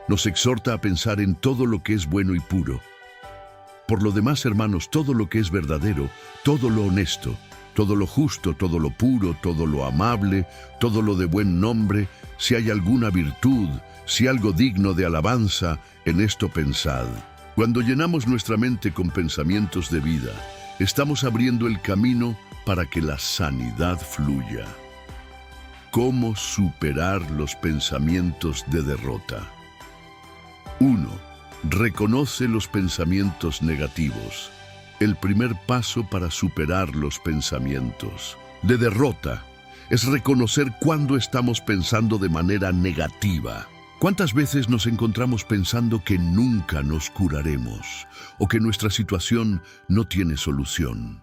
nos exhorta a pensar en todo lo que es bueno y puro. Por lo demás, hermanos, todo lo que es verdadero, todo lo honesto, todo lo justo, todo lo puro, todo lo amable, todo lo de buen nombre, si hay alguna virtud, si algo digno de alabanza, en esto pensad. Cuando llenamos nuestra mente con pensamientos de vida, estamos abriendo el camino para que la sanidad fluya. ¿Cómo superar los pensamientos de derrota? 1. Reconoce los pensamientos negativos. El primer paso para superar los pensamientos de derrota es reconocer cuándo estamos pensando de manera negativa. ¿Cuántas veces nos encontramos pensando que nunca nos curaremos o que nuestra situación no tiene solución?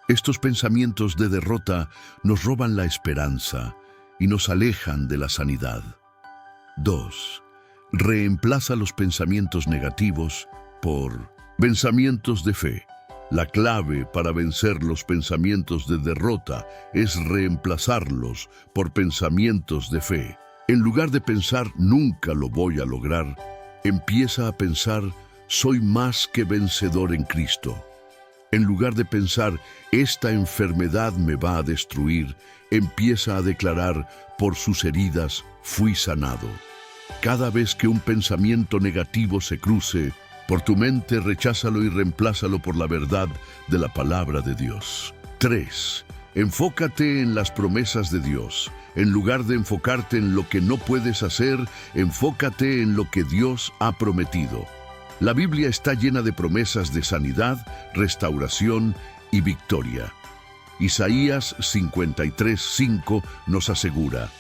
Estos pensamientos de derrota nos roban la esperanza y nos alejan de la sanidad. 2. Reemplaza los pensamientos negativos por pensamientos de fe. La clave para vencer los pensamientos de derrota es reemplazarlos por pensamientos de fe. En lugar de pensar nunca lo voy a lograr, empieza a pensar soy más que vencedor en Cristo. En lugar de pensar esta enfermedad me va a destruir, empieza a declarar por sus heridas fui sanado. Cada vez que un pensamiento negativo se cruce por tu mente, recházalo y reemplázalo por la verdad de la palabra de Dios. 3. Enfócate en las promesas de Dios. En lugar de enfocarte en lo que no puedes hacer, enfócate en lo que Dios ha prometido. La Biblia está llena de promesas de sanidad, restauración y victoria. Isaías 53:5 nos asegura: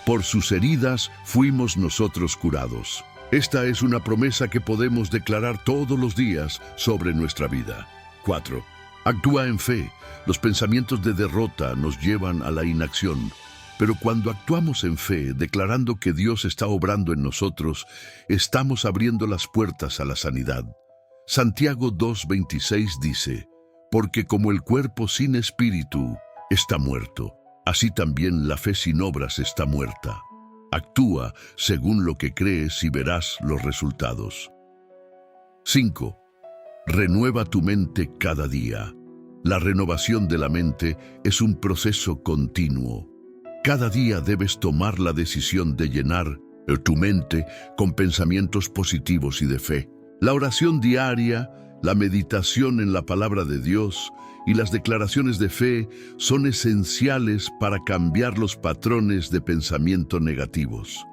por sus heridas fuimos nosotros curados. Esta es una promesa que podemos declarar todos los días sobre nuestra vida. 4. Actúa en fe. Los pensamientos de derrota nos llevan a la inacción. Pero cuando actuamos en fe, declarando que Dios está obrando en nosotros, estamos abriendo las puertas a la sanidad. Santiago 2:26 dice: porque como el cuerpo sin espíritu está muerto, así también la fe sin obras está muerta. Actúa según lo que crees y verás los resultados. 5. Renueva tu mente cada día. La renovación de la mente es un proceso continuo. Cada día debes tomar la decisión de llenar tu mente con pensamientos positivos y de fe. La oración diaria, la meditación en la palabra de Dios y las declaraciones de fe son esenciales para cambiar los patrones de pensamiento negativos.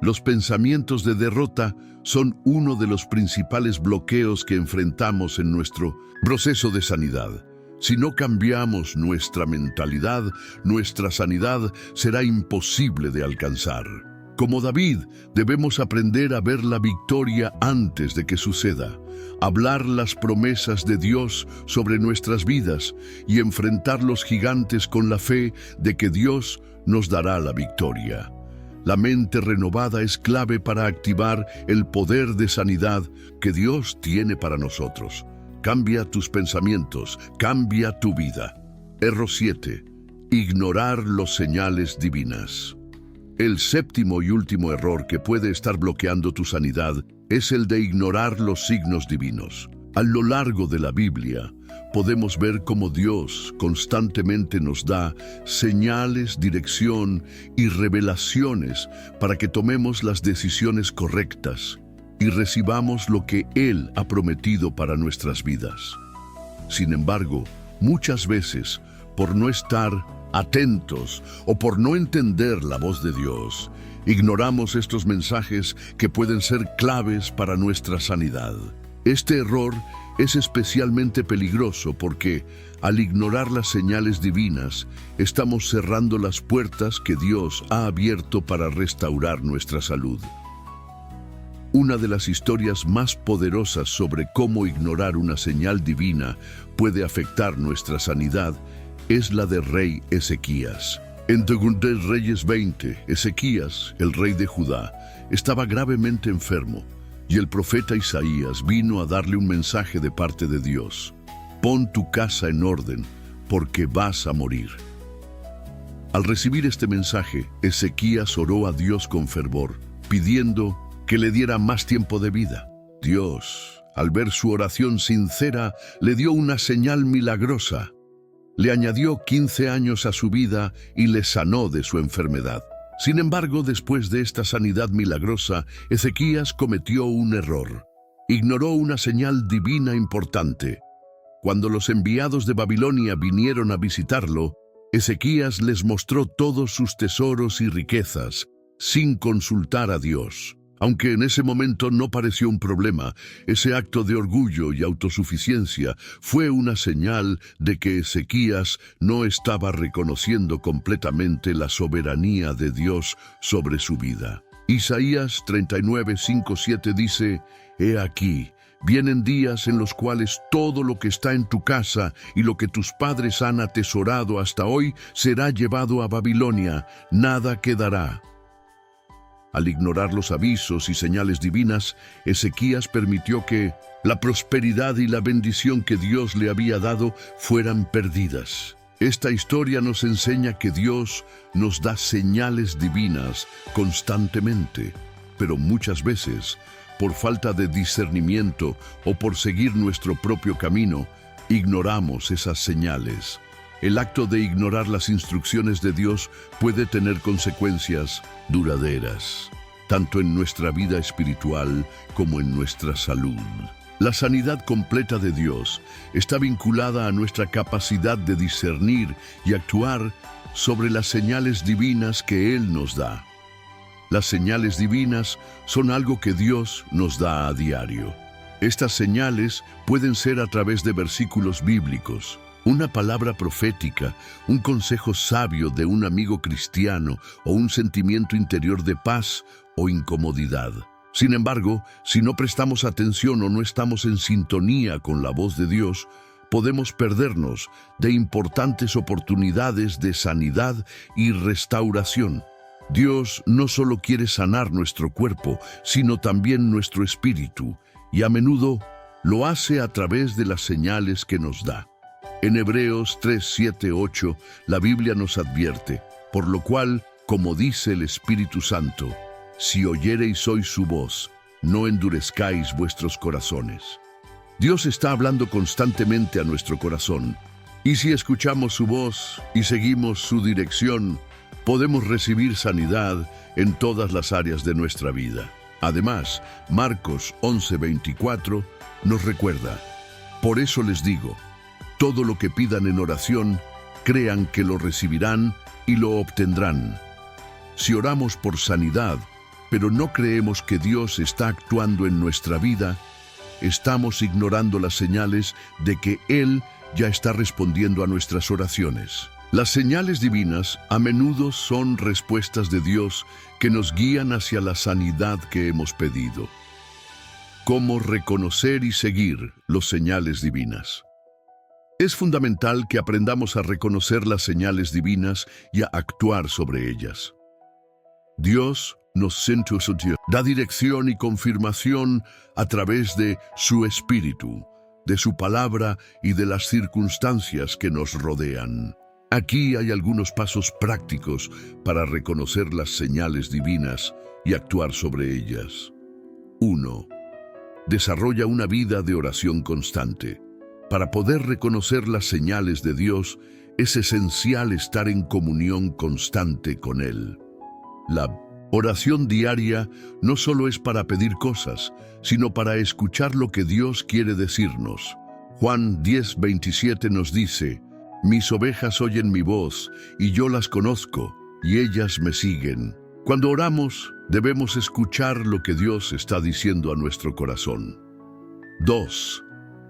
Los pensamientos de derrota son uno de los principales bloqueos que enfrentamos en nuestro proceso de sanidad. Si no cambiamos nuestra mentalidad, nuestra sanidad será imposible de alcanzar. Como David, debemos aprender a ver la victoria antes de que suceda, hablar las promesas de Dios sobre nuestras vidas y enfrentar los gigantes con la fe de que Dios nos dará la victoria. La mente renovada es clave para activar el poder de sanidad que Dios tiene para nosotros. Cambia tus pensamientos, cambia tu vida. Error 7. Ignorar los señales divinas. El séptimo y último error que puede estar bloqueando tu sanidad es el de ignorar los signos divinos. A lo largo de la Biblia, podemos ver cómo Dios constantemente nos da señales, dirección y revelaciones para que tomemos las decisiones correctas y recibamos lo que Él ha prometido para nuestras vidas. Sin embargo, muchas veces, por no estar atentos o por no entender la voz de Dios, ignoramos estos mensajes que pueden ser claves para nuestra sanidad. Este error es especialmente peligroso porque, al ignorar las señales divinas, estamos cerrando las puertas que Dios ha abierto para restaurar nuestra salud. Una de las historias más poderosas sobre cómo ignorar una señal divina puede afectar nuestra sanidad es la del rey Ezequías. En 2 Reyes 20, Ezequías, el rey de Judá, estaba gravemente enfermo, y el profeta Isaías vino a darle un mensaje de parte de Dios. Pon tu casa en orden, porque vas a morir. Al recibir este mensaje, Ezequías oró a Dios con fervor, pidiendo que le diera más tiempo de vida. Dios, al ver su oración sincera, le dio una señal milagrosa. Le añadió 15 años a su vida y le sanó de su enfermedad. Sin embargo, después de esta sanidad milagrosa, Ezequías cometió un error. Ignoró una señal divina importante. Cuando los enviados de Babilonia vinieron a visitarlo, Ezequías les mostró todos sus tesoros y riquezas, sin consultar a Dios. Aunque en ese momento no pareció un problema, ese acto de orgullo y autosuficiencia fue una señal de que Ezequías no estaba reconociendo completamente la soberanía de Dios sobre su vida. Isaías 39, 5, 7 dice: «He aquí, vienen días en los cuales todo lo que está en tu casa y lo que tus padres han atesorado hasta hoy será llevado a Babilonia, nada quedará». Al ignorar los avisos y señales divinas, Ezequías permitió que la prosperidad y la bendición que Dios le había dado fueran perdidas. Esta historia nos enseña que Dios nos da señales divinas constantemente, pero muchas veces, por falta de discernimiento o por seguir nuestro propio camino, ignoramos esas señales. El acto de ignorar las instrucciones de Dios puede tener consecuencias duraderas, tanto en nuestra vida espiritual como en nuestra salud. La sanidad completa de Dios está vinculada a nuestra capacidad de discernir y actuar sobre las señales divinas que Él nos da. Las señales divinas son algo que Dios nos da a diario. Estas señales pueden ser a través de versículos bíblicos, una palabra profética, un consejo sabio de un amigo cristiano o un sentimiento interior de paz o incomodidad. Sin embargo, si no prestamos atención o no estamos en sintonía con la voz de Dios, podemos perdernos de importantes oportunidades de sanidad y restauración. Dios no solo quiere sanar nuestro cuerpo, sino también nuestro espíritu, y a menudo lo hace a través de las señales que nos da. En Hebreos 3, 7, 8, la Biblia nos advierte: «Por lo cual, como dice el Espíritu Santo, si oyereis hoy su voz, no endurezcáis vuestros corazones». Dios está hablando constantemente a nuestro corazón, y si escuchamos su voz y seguimos su dirección, podemos recibir sanidad en todas las áreas de nuestra vida. Además, Marcos 11, 24 nos recuerda: «Por eso les digo, todo lo que pidan en oración, crean que lo recibirán y lo obtendrán». Si oramos por sanidad, pero no creemos que Dios está actuando en nuestra vida, estamos ignorando las señales de que Él ya está respondiendo a nuestras oraciones. Las señales divinas a menudo son respuestas de Dios que nos guían hacia la sanidad que hemos pedido. ¿Cómo reconocer y seguir las señales divinas? Es fundamental que aprendamos a reconocer las señales divinas y a actuar sobre ellas. Dios da dirección y confirmación a través de su Espíritu, de su palabra y de las circunstancias que nos rodean. Aquí hay algunos pasos prácticos para reconocer las señales divinas y actuar sobre ellas. 1. Desarrolla una vida de oración constante. Para poder reconocer las señales de Dios, es esencial estar en comunión constante con Él. La oración diaria no solo es para pedir cosas, sino para escuchar lo que Dios quiere decirnos. Juan 10:27 nos dice: «Mis ovejas oyen mi voz, y yo las conozco, y ellas me siguen». Cuando oramos, debemos escuchar lo que Dios está diciendo a nuestro corazón. 2.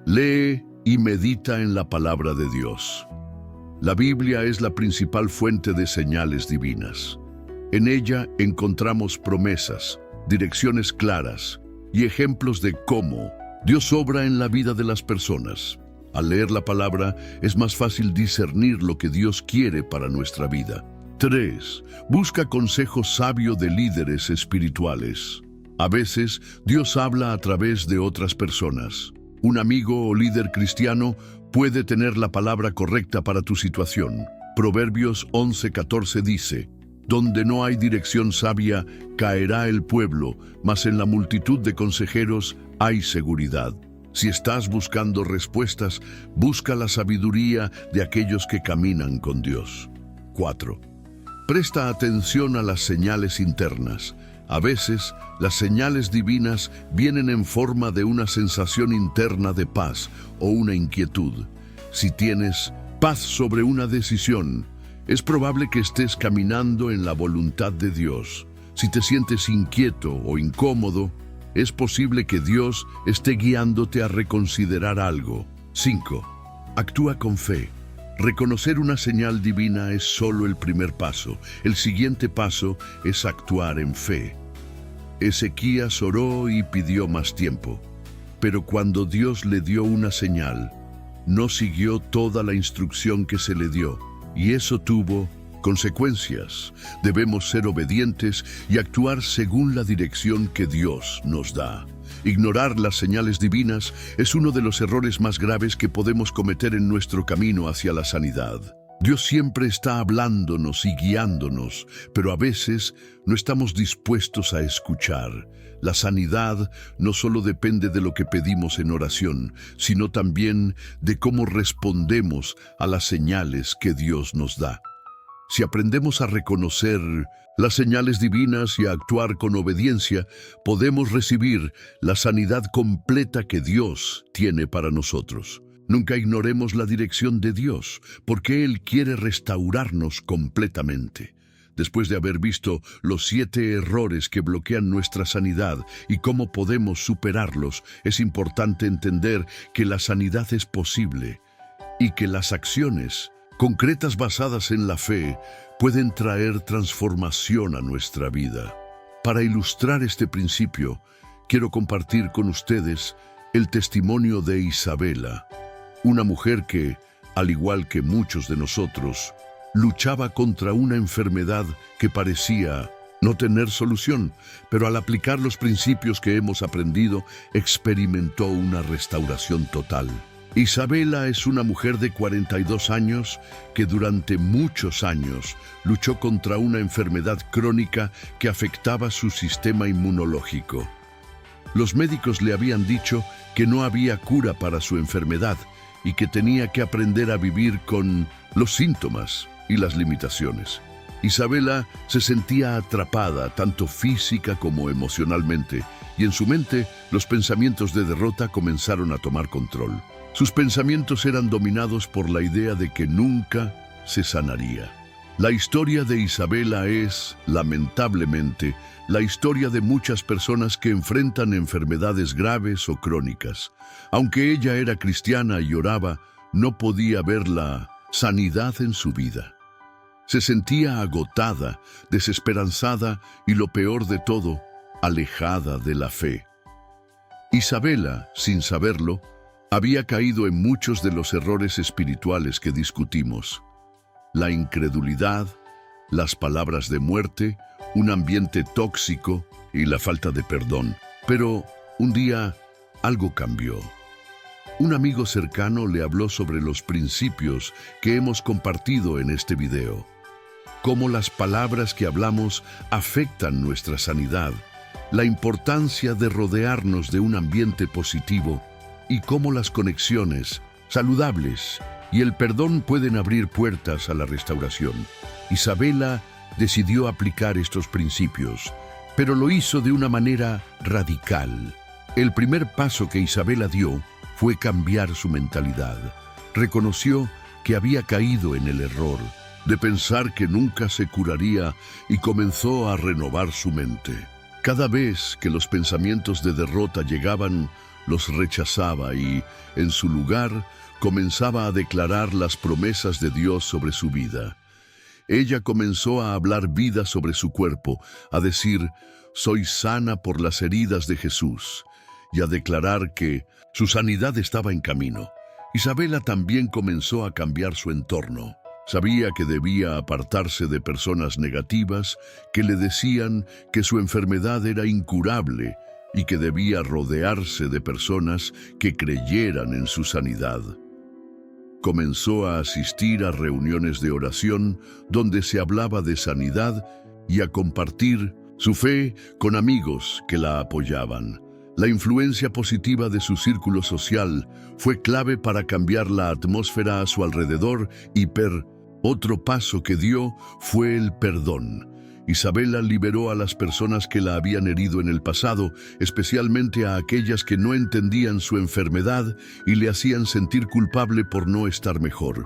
Lee y medita en la palabra de Dios. La Biblia es la principal fuente de señales divinas. En ella encontramos promesas, direcciones claras y ejemplos de cómo Dios obra en la vida de las personas. Al leer la palabra es más fácil discernir lo que Dios quiere para nuestra vida. 3. Busca consejo sabio de líderes espirituales. A veces, Dios habla a través de otras personas. Un amigo o líder cristiano puede tener la palabra correcta para tu situación. Proverbios 11:14 dice: donde no hay dirección sabia, caerá el pueblo, mas en la multitud de consejeros hay seguridad. Si estás buscando respuestas, busca la sabiduría de aquellos que caminan con Dios. 4. Presta atención a las señales internas. A veces, las señales divinas vienen en forma de una sensación interna de paz o una inquietud. Si tienes paz sobre una decisión, es probable que estés caminando en la voluntad de Dios. Si te sientes inquieto o incómodo, es posible que Dios esté guiándote a reconsiderar algo. 5. Actúa con fe. Reconocer una señal divina es solo el primer paso. El siguiente paso es actuar en fe. Ezequías oró y pidió más tiempo, pero cuando Dios le dio una señal, no siguió toda la instrucción que se le dio, y eso tuvo consecuencias. Debemos ser obedientes y actuar según la dirección que Dios nos da. Ignorar las señales divinas es uno de los errores más graves que podemos cometer en nuestro camino hacia la sanidad. Dios siempre está hablándonos y guiándonos, pero a veces no estamos dispuestos a escuchar. La sanidad no solo depende de lo que pedimos en oración, sino también de cómo respondemos a las señales que Dios nos da. Si aprendemos a reconocer las señales divinas y a actuar con obediencia, podemos recibir la sanidad completa que Dios tiene para nosotros. Nunca ignoremos la dirección de Dios, porque Él quiere restaurarnos completamente. Después de haber visto los 7 errores que bloquean nuestra sanidad y cómo podemos superarlos, es importante entender que la sanidad es posible y que las acciones concretas basadas en la fe pueden traer transformación a nuestra vida. Para ilustrar este principio, quiero compartir con ustedes el testimonio de Isabela, una mujer que, al igual que muchos de nosotros, luchaba contra una enfermedad que parecía no tener solución, pero al aplicar los principios que hemos aprendido, experimentó una restauración total. Isabela es una mujer de 42 años que durante muchos años luchó contra una enfermedad crónica que afectaba su sistema inmunológico. Los médicos le habían dicho que no había cura para su enfermedad y que tenía que aprender a vivir con los síntomas y las limitaciones. Isabela se sentía atrapada tanto física como emocionalmente, y en su mente los pensamientos de derrota comenzaron a tomar control. Sus pensamientos eran dominados por la idea de que nunca se sanaría. La historia de Isabela es, lamentablemente, la historia de muchas personas que enfrentan enfermedades graves o crónicas. Aunque ella era cristiana y oraba, no podía ver la sanidad en su vida. Se sentía agotada, desesperanzada y, lo peor de todo, alejada de la fe. Isabela, sin saberlo, había caído en muchos de los errores espirituales que discutimos. La incredulidad, las palabras de muerte, un ambiente tóxico y la falta de perdón. Pero un día algo cambió. Un amigo cercano le habló sobre los principios que hemos compartido en este video. Cómo las palabras que hablamos afectan nuestra sanidad, la importancia de rodearnos de un ambiente positivo y cómo las conexiones saludables y el perdón pueden abrir puertas a la restauración. Isabela decidió aplicar estos principios, pero lo hizo de una manera radical. El primer paso que Isabela dio fue cambiar su mentalidad. Reconoció que había caído en el error de pensar que nunca se curaría y comenzó a renovar su mente. Cada vez que los pensamientos de derrota llegaban, los rechazaba y, en su lugar, comenzaba a declarar las promesas de Dios sobre su vida. Ella comenzó a hablar vida sobre su cuerpo, a decir, «Soy sana por las heridas de Jesús», y a declarar que su sanidad estaba en camino. Isabela también comenzó a cambiar su entorno. Sabía que debía apartarse de personas negativas que le decían que su enfermedad era incurable y que debía rodearse de personas que creyeran en su sanidad. Comenzó a asistir a reuniones de oración donde se hablaba de sanidad y a compartir su fe con amigos que la apoyaban. La influencia positiva de su círculo social fue clave para cambiar la atmósfera a su alrededor y otro paso que dio fue el perdón. Isabela liberó a las personas que la habían herido en el pasado, especialmente a aquellas que no entendían su enfermedad y le hacían sentir culpable por no estar mejor.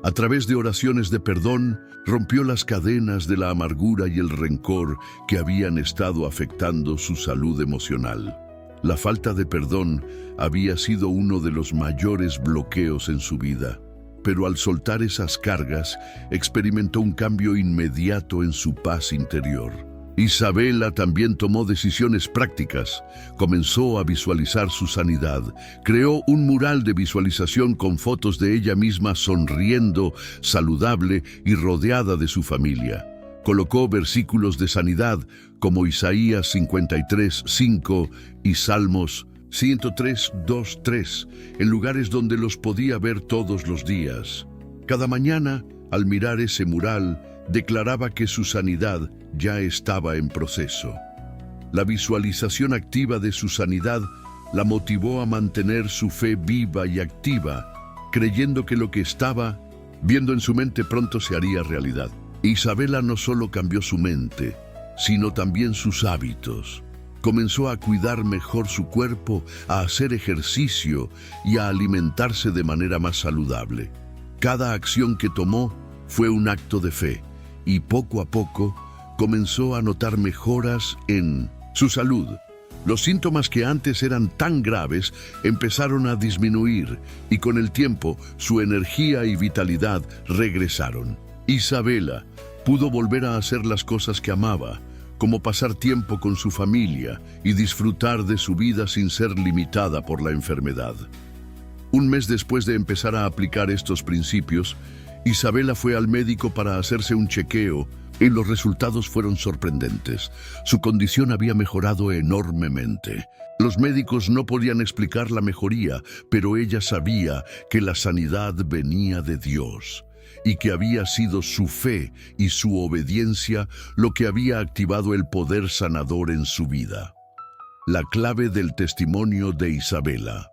A través de oraciones de perdón, rompió las cadenas de la amargura y el rencor que habían estado afectando su salud emocional. La falta de perdón había sido uno de los mayores bloqueos en su vida. Pero al soltar esas cargas, experimentó un cambio inmediato en su paz interior. Isabela también tomó decisiones prácticas. Comenzó a visualizar su sanidad. Creó un mural de visualización con fotos de ella misma sonriendo, saludable y rodeada de su familia. Colocó versículos de sanidad como Isaías 53:5 y Salmos 103:2-3 en lugares donde los podía ver todos los días. Cada mañana, al mirar ese mural, declaraba que su sanidad ya estaba en proceso. La visualización activa de su sanidad la motivó a mantener su fe viva y activa, creyendo que lo que estaba viendo en su mente pronto se haría realidad. Isabela no solo cambió su mente, sino también sus hábitos. Comenzó a cuidar mejor su cuerpo, a hacer ejercicio y a alimentarse de manera más saludable. Cada acción que tomó fue un acto de fe y poco a poco comenzó a notar mejoras en su salud. Los síntomas que antes eran tan graves empezaron a disminuir y con el tiempo su energía y vitalidad regresaron. Isabela pudo volver a hacer las cosas que amaba, como pasar tiempo con su familia y disfrutar de su vida sin ser limitada por la enfermedad. Un mes después de empezar a aplicar estos principios, Isabela fue al médico para hacerse un chequeo y los resultados fueron sorprendentes. Su condición había mejorado enormemente. Los médicos no podían explicar la mejoría, pero ella sabía que la sanidad venía de Dios y que había sido su fe y su obediencia lo que había activado el poder sanador en su vida. La clave del testimonio de Isabela.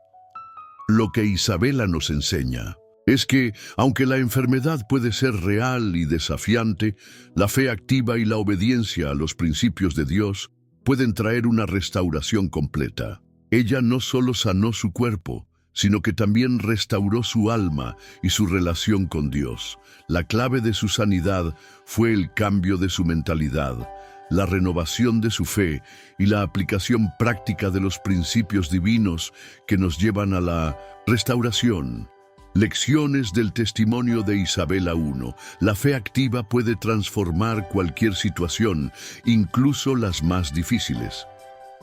Lo que Isabela nos enseña es que, aunque la enfermedad puede ser real y desafiante, la fe activa y la obediencia a los principios de Dios pueden traer una restauración completa. Ella no solo sanó su cuerpo, sino que también restauró su alma y su relación con Dios. La clave de su sanidad fue el cambio de su mentalidad, la renovación de su fe y la aplicación práctica de los principios divinos que nos llevan a la restauración. Lecciones del testimonio de Isabela 1. La fe activa puede transformar cualquier situación, incluso las más difíciles.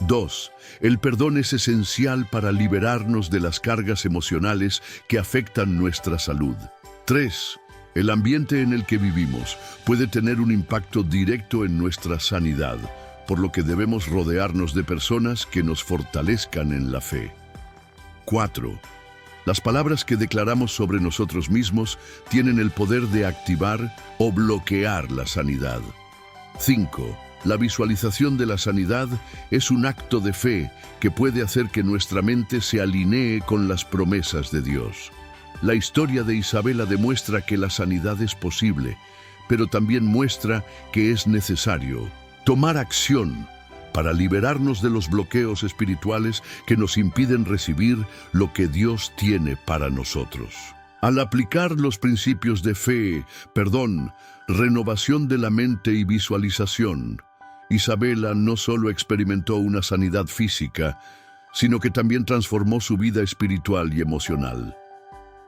2. El perdón es esencial para liberarnos de las cargas emocionales que afectan nuestra salud. 3. El ambiente en el que vivimos puede tener un impacto directo en nuestra sanidad, por lo que debemos rodearnos de personas que nos fortalezcan en la fe. 4. Las palabras que declaramos sobre nosotros mismos tienen el poder de activar o bloquear la sanidad. 5. La visualización de la sanidad es un acto de fe que puede hacer que nuestra mente se alinee con las promesas de Dios. La historia de Isabela demuestra que la sanidad es posible, pero también muestra que es necesario tomar acción para liberarnos de los bloqueos espirituales que nos impiden recibir lo que Dios tiene para nosotros. Al aplicar los principios de fe, perdón, renovación de la mente y visualización, Isabela no solo experimentó una sanidad física, sino que también transformó su vida espiritual y emocional.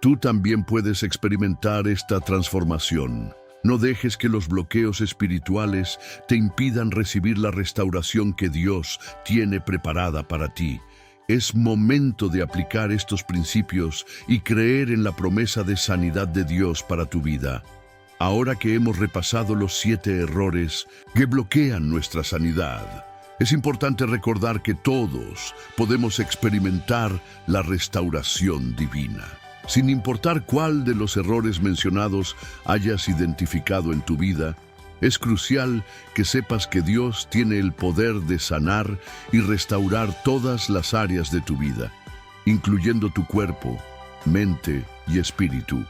Tú también puedes experimentar esta transformación. No dejes que los bloqueos espirituales te impidan recibir la restauración que Dios tiene preparada para ti. Es momento de aplicar estos principios y creer en la promesa de sanidad de Dios para tu vida. ahora que hemos repasado los 7 errores que bloquean nuestra sanidad, es importante recordar que todos podemos experimentar la restauración divina. Sin importar cuál de los errores mencionados hayas identificado en tu vida, es crucial que sepas que Dios tiene el poder de sanar y restaurar todas las áreas de tu vida, incluyendo tu cuerpo, mente y espíritu.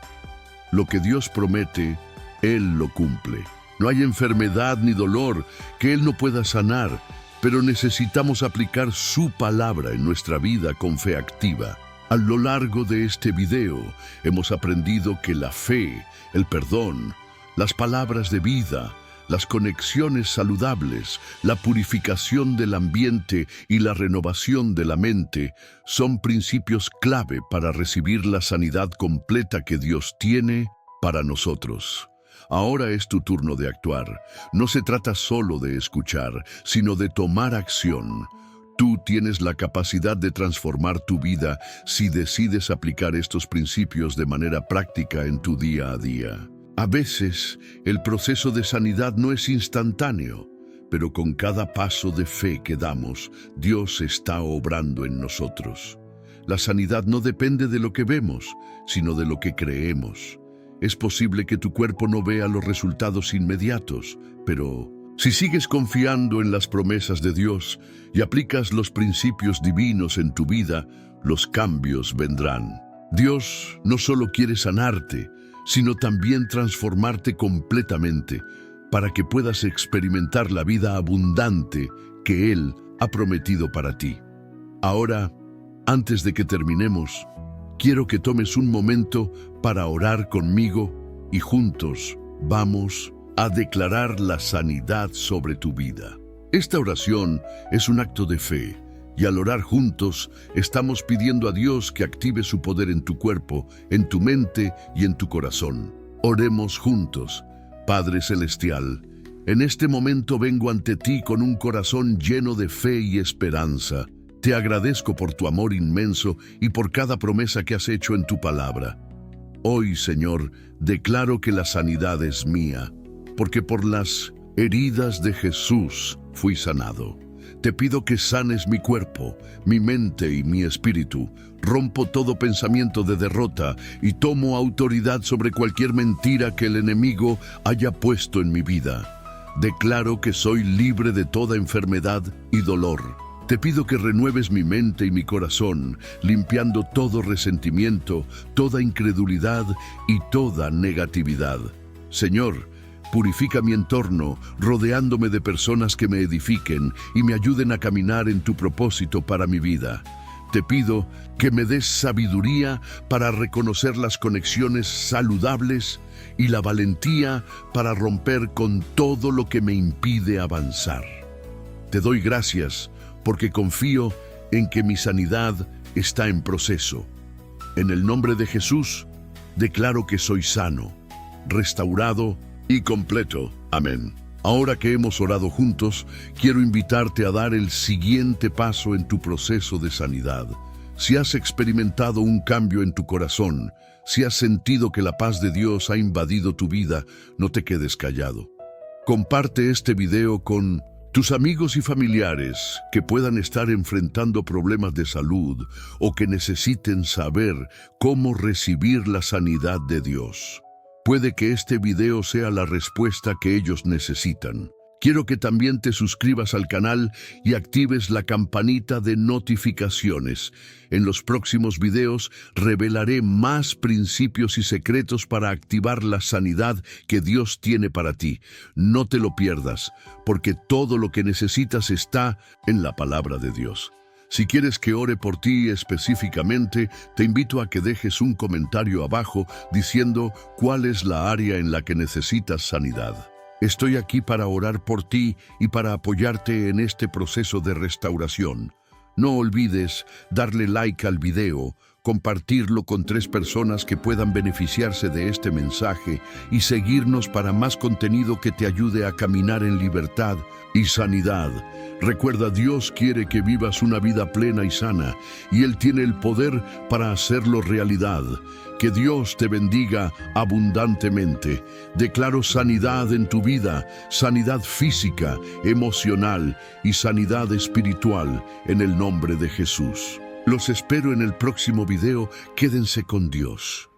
Lo que Dios promete, Él lo cumple. No hay enfermedad ni dolor que Él no pueda sanar, pero necesitamos aplicar su palabra en nuestra vida con fe activa. A lo largo de este video hemos aprendido que la fe, el perdón, las palabras de vida, las conexiones saludables, la purificación del ambiente y la renovación de la mente son principios clave para recibir la sanidad completa que Dios tiene para nosotros. Ahora es tu turno de actuar. No se trata solo de escuchar, sino de tomar acción. Tú tienes la capacidad de transformar tu vida si decides aplicar estos principios de manera práctica en tu día a día. A veces, el proceso de sanidad no es instantáneo, pero con cada paso de fe que damos, Dios está obrando en nosotros. La sanidad no depende de lo que vemos, sino de lo que creemos. Es posible que tu cuerpo no vea los resultados inmediatos, pero si sigues confiando en las promesas de Dios y aplicas los principios divinos en tu vida, los cambios vendrán. Dios no solo quiere sanarte, sino también transformarte completamente para que puedas experimentar la vida abundante que Él ha prometido para ti. Ahora, antes de que terminemos, quiero que tomes un momento para orar conmigo y juntos vamos a declarar la sanidad sobre tu vida. Esta oración es un acto de fe y al orar juntos estamos pidiendo a Dios que active su poder en tu cuerpo, en tu mente y en tu corazón. Oremos juntos. Padre Celestial, en este momento vengo ante ti con un corazón lleno de fe y esperanza. Te agradezco por tu amor inmenso y por cada promesa que has hecho en tu palabra. Hoy, Señor, declaro que la sanidad es mía, porque por las heridas de Jesús fui sanado. Te pido que sanes mi cuerpo, mi mente y mi espíritu. Rompo todo pensamiento de derrota y tomo autoridad sobre cualquier mentira que el enemigo haya puesto en mi vida. Declaro que soy libre de toda enfermedad y dolor. Te pido que renueves mi mente y mi corazón, limpiando todo resentimiento, toda incredulidad y toda negatividad. Señor, purifica mi entorno, rodeándome de personas que me edifiquen y me ayuden a caminar en tu propósito para mi vida. Te pido que me des sabiduría para reconocer las conexiones saludables y la valentía para romper con todo lo que me impide avanzar. Te doy gracias porque confío en que mi sanidad está en proceso. En el nombre de Jesús, declaro que soy sano, restaurado y completo. Amén. Ahora que hemos orado juntos, quiero invitarte a dar el siguiente paso en tu proceso de sanidad. Si has experimentado un cambio en tu corazón, si has sentido que la paz de Dios ha invadido tu vida, no te quedes callado. Comparte este video con tus amigos y familiares que puedan estar enfrentando problemas de salud o que necesiten saber cómo recibir la sanidad de Dios. Puede que este video sea la respuesta que ellos necesitan. Quiero que también te suscribas al canal y actives la campanita de notificaciones. En los próximos videos revelaré más principios y secretos para activar la sanidad que Dios tiene para ti. No te lo pierdas, porque todo lo que necesitas está en la palabra de Dios. Si quieres que ore por ti específicamente, te invito a que dejes un comentario abajo diciendo cuál es la área en la que necesitas sanidad. Estoy aquí para orar por ti y para apoyarte en este proceso de restauración. No olvides darle like al video, compartirlo con 3 personas que puedan beneficiarse de este mensaje y seguirnos para más contenido que te ayude a caminar en libertad y sanidad. Recuerda, Dios quiere que vivas una vida plena y sana, y Él tiene el poder para hacerlo realidad. Que Dios te bendiga abundantemente. Declaro sanidad en tu vida, sanidad física, emocional y sanidad espiritual en el nombre de Jesús. Los espero en el próximo video. Quédense con Dios.